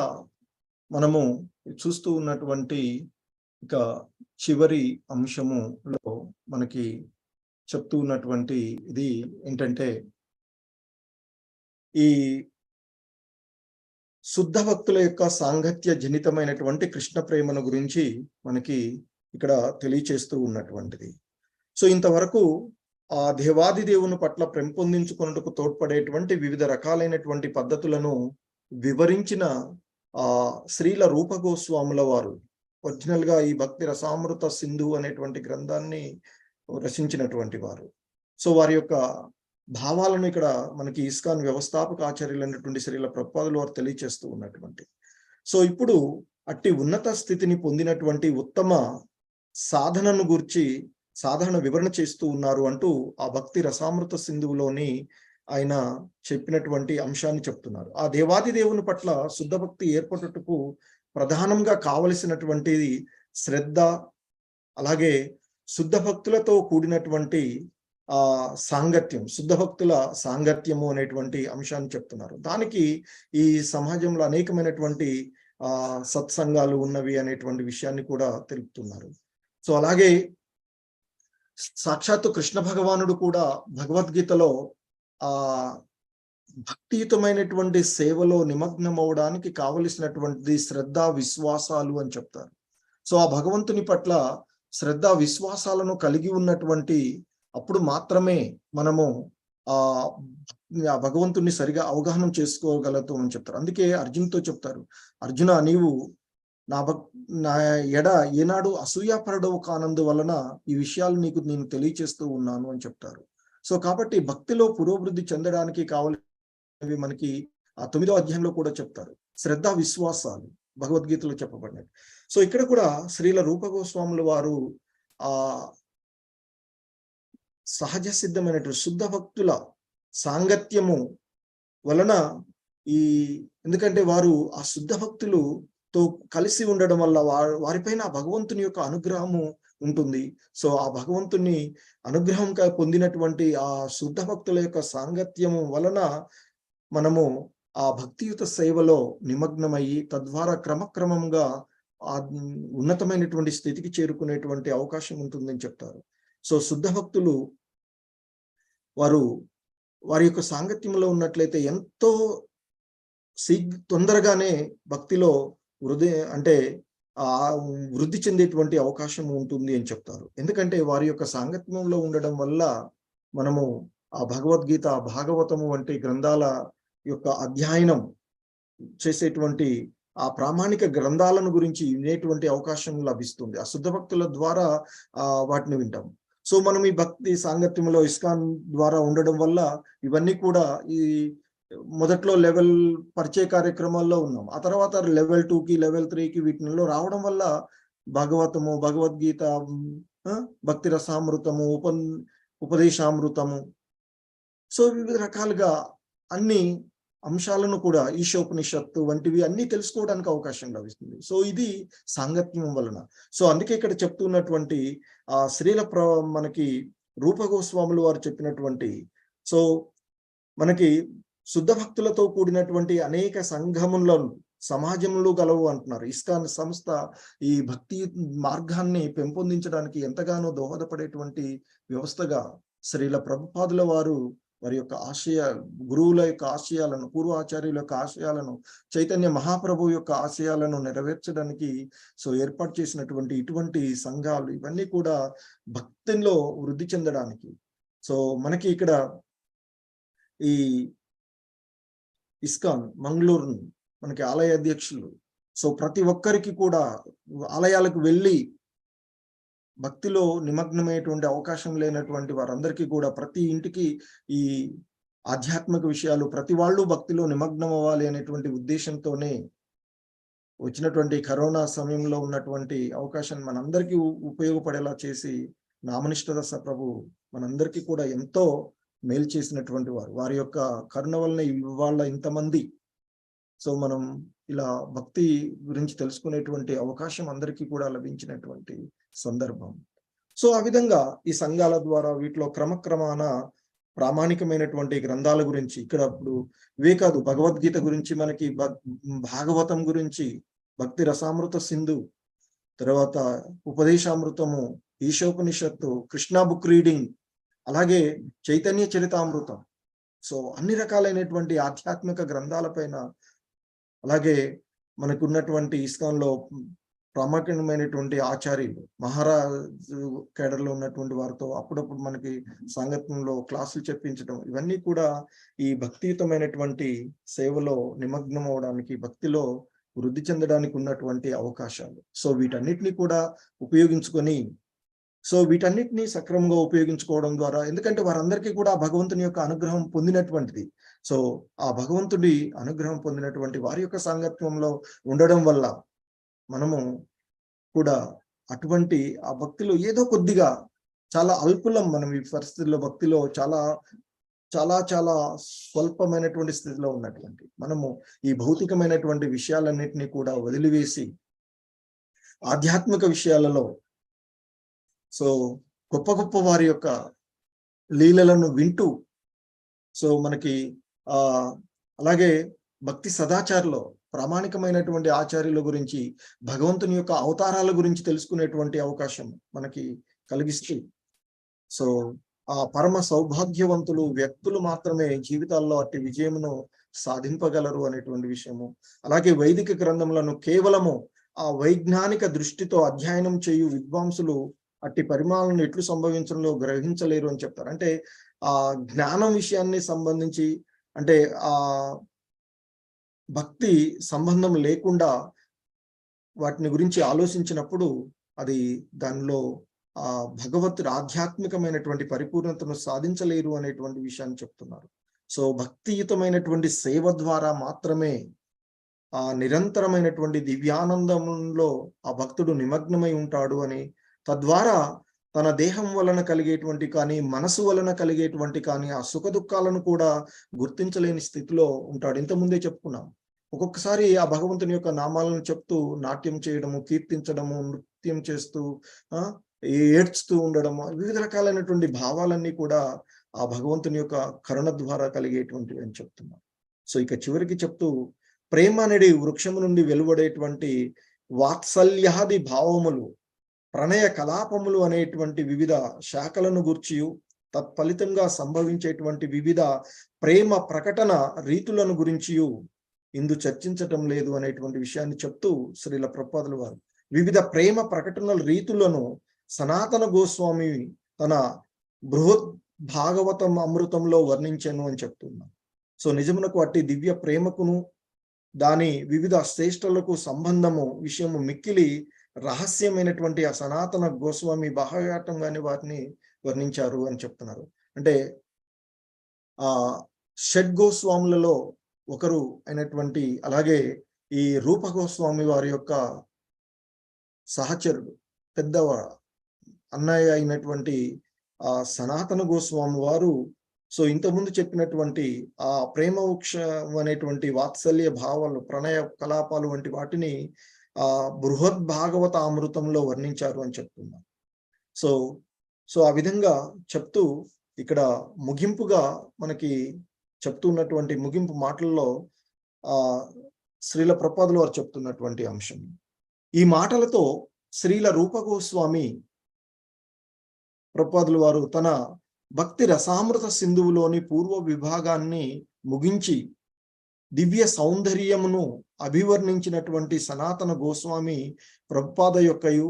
మనము చూస్తూ ఉన్నటువంటి ఇక చివరి అంశములో మనకి చెప్తూ ఉన్నటువంటి ఇది ఏంటంటే, ఈ శుద్ధ భక్తుల యొక్క సాంగత్య జనితమైనటువంటి కృష్ణ ప్రేమను గురించి మనకి ఇక్కడ తెలియచేస్తూ ఉన్నటువంటిది. సో ఇంతవరకు ఆ దేవాది దేవుని పట్ల పెంపొందించుకున్నట్టుకు తోడ్పడేటువంటి వివిధ రకాలైనటువంటి పద్ధతులను వివరించిన శ్రీల రూప గోస్వాముల వారు ఒరిజినల్ గా ఈ భక్తి రసామృత సింధు అనేటువంటి గ్రంథాన్ని రచించినటువంటి వారు. సో వారి యొక్క భావాలను ఇక్కడ మనకి ఇస్కాన్ వ్యవస్థాపక ఆచార్యులైనటువంటి శ్రీల ప్రభుపాదులు వారు తెలియచేస్తూ ఉన్నటువంటి. సో ఇప్పుడు అట్టి ఉన్నత స్థితిని పొందినటువంటి ఉత్తమ సాధనను గురించి సాధారణ వివరణ చేస్తూ ఉన్నారు అంటూ ఆ భక్తి రసామృత సింధువులోని ఆయన చెప్పినటువంటి అంశాన్ని చెప్తున్నారు. ఆ దేవాది దేవుని పట్ల శుద్ధ భక్తి ఏర్పడుటకు ప్రధానంగా కావలసినటువంటిది శ్రద్ధ, అలాగే శుద్ధ భక్తులతో కూడినటువంటి సాంగత్యం, శుద్ధ భక్తుల సాంగత్యము అనేటువంటి అంశాన్ని చెప్తున్నారు. దానికి ఈ సమాజంలో అనేకమైనటువంటి సత్సంగాలు ఉన్నవి అనేటువంటి విషయాన్ని కూడా తెలుపుతున్నారు. సో అలాగే సాక్షాత్తు కృష్ణ భగవానుడు కూడా భగవద్గీతలో భక్తియుతమైనటువంటి సేవలో నిమగ్నమవడానికి కావలసినటువంటి శ్రద్ధ విశ్వాసాలు అని చెప్తారు. సో ఆ భగవంతుని పట్ల శ్రద్ధ విశ్వాసాలను కలిగి ఉన్నటువంటి అప్పుడు మాత్రమే మనము ఆ భగవంతుని సరిగా అవగాహన చేసుకోగలుగుతాం అని చెప్తారు. అందుకే అర్జున్తో చెప్తారు, అర్జున నీవు నా ఎడ ఏనాడు అసూయాపరుడవు కానందు వలన ఈ విషయాలు నీకు నేను తెలియచేస్తూ ఉన్నాను అని చెప్తారు. సో కాబట్టి భక్తిలో పురోభివృద్ధి చెందడానికి కావాల్సినవి మనకి ఆ 9వ అధ్యాయంలో కూడా చెప్తారు. శ్రద్ధ విశ్వాసాలు భగవద్గీతలో చెప్పబడినవి. సో ఇక్కడ కూడా శ్రీల రూప గోస్వాముల వారు సహజ సిద్ధమైనటువంటి శుద్ధ భక్తుల సాంగత్యము వలన ఎందుకంటే వారు ఆ శుద్ధ భక్తులతో కలిసి ఉండడం వల్ల వారిపైన ఆ భగవంతుని యొక్క అనుగ్రహము ఉంటుంది. సో ఆ భగవంతుని అనుగ్రహంగా పొందినటువంటి ఆ శుద్ధ భక్తుల యొక్క సాంగత్యము వలన మనము ఆ భక్తియుత సేవలో నిమగ్నమయ్యి తద్వారా క్రమక్రమంగా ఆ ఉన్నతమైనటువంటి స్థితికి చేరుకునేటువంటి అవకాశం ఉంటుందని చెప్తారు. సో శుద్ధ భక్తులు వారి యొక్క సాంగత్యంలో ఉన్నట్లయితే ఎంతో తొందరగానే భక్తిలో వృద్ధి చెందేటువంటి అవకాశం ఉంటుంది అని చెప్తారు. ఎందుకంటే వారి యొక్క సాంగత్యంలో ఉండడం వల్ల మనము ఆ భగవద్గీత, భాగవతము వంటి గ్రంథాల యొక్క అధ్యయనం చేసేటువంటి ఆ ప్రామాణిక గ్రంథాలను గురించి వినేటువంటి అవకాశం లభిస్తుంది. ఆ శుద్ధ భక్తుల ద్వారా వాటిని వింటాం. సో మనం ఈ భక్తి సాంగత్యంలో ఇస్కాన్ ద్వారా ఉండడం వల్ల ఇవన్నీ కూడా ఈ మొదట్లో లెవెల్ పరిచయ కార్యక్రమాల్లో ఉన్నాం. ఆ తర్వాత లెవెల్ 2కి లెవెల్ 3కి వీటిలో రావడం వల్ల భాగవతము, భగవద్గీత, భక్తి రసామృతము, ఉపదేశామృతము, సో వివిధ రకాలుగా అన్ని అంశాలను కూడా ఈశోపనిషత్తు వంటివి అన్ని తెలుసుకోవడానికి అవకాశం లభిస్తుంది. సో ఇది సాంగత్యం వలన. సో అందుకే ఇక్కడ చెప్తున్నటువంటి ఆ శ్రీల మనకి రూప గోస్వాములు వారు చెప్పినటువంటి, సో మనకి శుద్ధ భక్తులతో కూడినటువంటి అనేక సంఘములలో సమాజంలో గలవు అంటున్నారు. ఇస్కాన్ సంస్థ ఈ భక్తి మార్గాన్ని పెంపొందించడానికి ఎంతగానో దోహదపడేటువంటి వ్యవస్థగా శ్రీల ప్రభుపాదుల వారు వారి యొక్క గురువుల యొక్క ఆశయాలను, పూర్వాచార్యుల యొక్క ఆశయాలను, చైతన్య మహాప్రభు యొక్క ఆశయాలను నెరవేర్చడానికి ఏర్పాటు చేసినటువంటి ఇటువంటి సంఘాలు ఇవన్నీ కూడా భక్తిలో వృద్ధి చెందడానికి, సో మనకి ఇక్కడ ఈ ఇస్కాన్ మంగళూరు మనకి ఆలయ అధ్యక్షులు, సో ప్రతి ఒక్కరికి కూడా ఆలయాలకు వెళ్ళి భక్తిలో నిమగ్నమయ్యేటువంటి అవకాశం లేనటువంటి వారందరికీ కూడా ప్రతి ఇంటికి ఈ ఆధ్యాత్మిక విషయాలు ప్రతి వాళ్ళు భక్తిలో నిమగ్నం అవ్వాలి అనేటువంటి ఉద్దేశంతోనే వచ్చినటువంటి కరోనా సమయంలో ఉన్నటువంటి అవకాశాన్ని మనందరికీ ఉపయోగపడేలా చేసి నామనిష్ఠ దశ ప్రభు మనందరికీ కూడా ఎంతో మేలు చేసినటువంటి వారు. వారి యొక్క కరుణ వలన ఇవాళ ఇంతమంది సో మనం ఇలా భక్తి గురించి తెలుసుకునేటువంటి అవకాశం అందరికీ కూడా లభించినటువంటి సందర్భం. సో ఆ విధంగా ఈ సంఘాల ద్వారా వీటిలో క్రమక్రమాన ప్రామాణికమైనటువంటి గ్రంథాల గురించి ఇక్కడ ఇప్పుడు ఇవే కాదు, భగవద్గీత గురించి మనకి భాగవతం గురించి, భక్తి రసామృత సింధు, తర్వాత ఉపదేశామృతము, ఈశోపనిషత్తు, కృష్ణా బుక్ రీడింగ్, అలాగే చైతన్య చరితామృతం. సో అన్ని రకాలైనటువంటి ఆధ్యాత్మిక గ్రంథాలపైన, అలాగే మనకున్నటువంటి ఇస్కాన్లో ప్రాముఖ్యమైనటువంటి ఆచార్యులు మహారాజు కేడర్లో ఉన్నటువంటి వారితో అప్పుడప్పుడు మనకి సాంగత్యంలో క్లాసులు చెప్పించడం, ఇవన్నీ కూడా ఈ భక్తియుతమైనటువంటి సేవలో నిమగ్నం అవడానికి, భక్తిలో వృద్ధి చెందడానికి ఉన్నటువంటి అవకాశాలు. సో వీటన్నిటిని కూడా ఉపయోగించుకొని, సో వీటన్నిటిని సక్రమంగా ఉపయోగించుకోవడం ద్వారా, ఎందుకంటే వారందరికీ కూడా భగవంతుని యొక్క అనుగ్రహం పొందినటువంటిది. సో ఆ భగవంతుడి అనుగ్రహం పొందినటువంటి వారి యొక్క సాంగత్యంలో ఉండడం వల్ల మనము కూడా అటువంటి ఆ భక్తిలో ఏదో కొద్దిగా చాలా అల్పులం. మనం ఈ పరిస్థితుల్లో భక్తిలో చాలా చాలా చాలా స్వల్పమైనటువంటి స్థితిలో ఉన్నటువంటి మనము ఈ భౌతికమైనటువంటి విషయాలన్నిటినీ కూడా వదిలివేసి ఆధ్యాత్మిక విషయాలలో సో గొప్ప గొప్ప వారి యొక్క లీలలను వింటూ, సో మనకి అలాగే భక్తి సదాచారంలో ప్రామాణికమైనటువంటి ఆచార్యుల గురించి, భగవంతుని యొక్క అవతారాల గురించి తెలుసుకునేటువంటి అవకాశం మనకి కలిగిస్తూ, సో ఆ పరమ సౌభాగ్యవంతులు వ్యక్తులు మాత్రమే జీవితాల్లో అట్టి విజయమును సాధింపగలరు అనేటువంటి విషయము. అలాగే వైదిక గ్రంథములను కేవలము ఆ వైజ్ఞానిక దృష్టితో అధ్యయనం చేయు విద్వాంసులు అట్టి పరిమాణాలను ఎట్లు సంభవించడంలో గ్రహించలేరు అని చెప్తారు. అంటే ఆ జ్ఞానం విషయాన్ని సంబంధించి, అంటే ఆ భక్తి సంబంధం లేకుండా వాటిని గురించి ఆలోచించినప్పుడు అది దానిలో ఆ భగవత్ ఆధ్యాత్మికమైనటువంటి పరిపూర్ణతను సాధించలేరు అనేటువంటి విషయాన్ని చెప్తున్నారు. సో భక్తియుతమైనటువంటి సేవ ద్వారా మాత్రమే ఆ నిరంతరమైనటువంటి దివ్యానందంలో ఆ భక్తుడు నిమగ్నమై ఉంటాడు అని, తద్వారా తన దేహం వలన కలిగేటువంటి కానీ మనసు వలన కలిగేటువంటి కానీ ఆ సుఖ దుఃఖాలను కూడా గుర్తించలేని స్థితిలో ఉంటాడు. ఇంతకుముందే చెప్పుకున్నాం, ఒక్కొక్కసారి ఆ భగవంతుని యొక్క నామాలను చెప్తూ నాట్యం చేయడము, కీర్తించడము, నృత్యం చేస్తూ ఏడ్చుతూ ఉండడము, వివిధ రకాలైనటువంటి భావాలన్నీ కూడా ఆ భగవంతుని యొక్క కరుణ ద్వారా కలిగేటువంటివి అని చెప్తున్నారు. సో ఇక చివరికి చెప్తూ, ప్రేమ అనేది వృక్షము నుండి వెలువడేటువంటి వాత్సల్యాది భావములు, ప్రణయ కలాపములు అనేటువంటి వివిధ శాఖలను గూర్చియు, తత్ఫలితంగా సంభవించేటువంటి వివిధ ప్రేమ ప్రకటన రీతులను గురించియు ఇందు చర్చించటం లేదు అనేటువంటి విషయాన్ని చెప్తూ శ్రీల ప్రభుపాదుల వారు వివిధ ప్రేమ ప్రకటనల రీతులను సనాతన గోస్వామి తన బృహత్ భాగవతం అమృతంలో వర్ణించాను అని చెప్తున్నారు. సో నిజమునకు అట్టి దివ్య ప్రేమకును దాని వివిధ శ్రేష్టలకు సంబంధము విషయము మిక్కిలి రహస్యమైనటువంటి ఆ సనాతన గోస్వామి బాహ్యాటంగానే వాటిని వర్ణించారు అని చెప్తున్నారు. అంటే ఆ షడ్ గోస్వాములలో ఒకరు అయినటువంటి, అలాగే ఈ రూప గోస్వామి వారి యొక్క సహచరుడు, పెద్దవాడు అన్నయ్య అయినటువంటి ఆ సనాతన గోస్వామి వారు సో ఇంతకుముందు చెప్పినటువంటి ఆ ప్రేమ వృక్షం అనేటువంటి వాత్సల్య భావాలు, ప్రణయ కలాపాలు వంటి వాటిని ఆ బృహత్ భాగవత అమృతంలో వర్ణించారు అని చెప్తున్నారు. సో ఆ విధంగా చెప్తూ ఇక్కడ ముగింపుగా మనకి చెప్తున్నటువంటి ముగింపు మాటల్లో శ్రీల ప్రభుపాదుల వారు చెప్తున్నటువంటి అంశం, ఈ మాటలతో శ్రీల రూప గోస్వామి ప్రభుపాదుల వారు తన భక్తి రసామృత సింధువులోని పూర్వ విభాగాన్ని ముగించి దివ్య సౌందర్యమును అభివర్ణించినటువంటి సనాతన గోస్వామి ప్రభుపాద యొక్కయు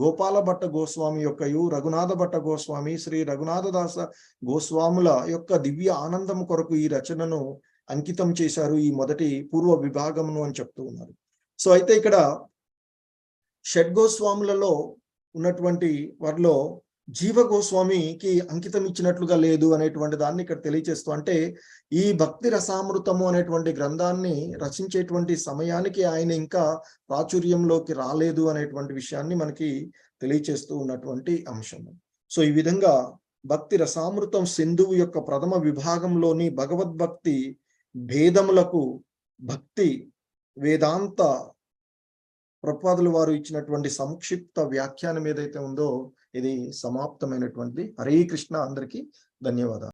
గోపాల భట్ట గోస్వామి యొక్కయు రఘునాథ భట్ట గోస్వామి శ్రీ రఘునాథదాస గోస్వాముల యొక్క దివ్య ఆనందం కొరకు ఈ రచనను అంకితం చేశారు, ఈ మొదటి పూర్వ విభాగమును అని చెప్తూ ఉన్నారు. సో అయితే ఇక్కడ షడ్గోస్వాములలో ఉన్నటువంటి వారిలో జీవ గోస్వామికి అంకితం ఇచ్చినట్లుగా లేదు అనేటువంటి దాన్ని ఇక్కడ తెలియజేస్తూ, అంటే ఈ భక్తి రసామృతము అనేటువంటి గ్రంథాన్ని రచించేటువంటి సమయానికి ఆయన ఇంకా ప్రాచుర్యంలోకి రాలేదు అనేటువంటి విషయాన్ని మనకి తెలియచేస్తూ ఉన్నటువంటి అంశము. సో ఈ విధంగా భక్తి రసామృతం సింధువు యొక్క ప్రథమ విభాగంలోని భగవద్భక్తి భేదములకు భక్తి వేదాంత ప్రభుపాదుల వారు ఇచ్చినటువంటి సంక్షిప్త వ్యాఖ్యానం ఏదైతే ఉందో ఇది సమాప్తమైనటువంటి. హరే కృష్ణ. అందరికీ ధన్యవాదాలు.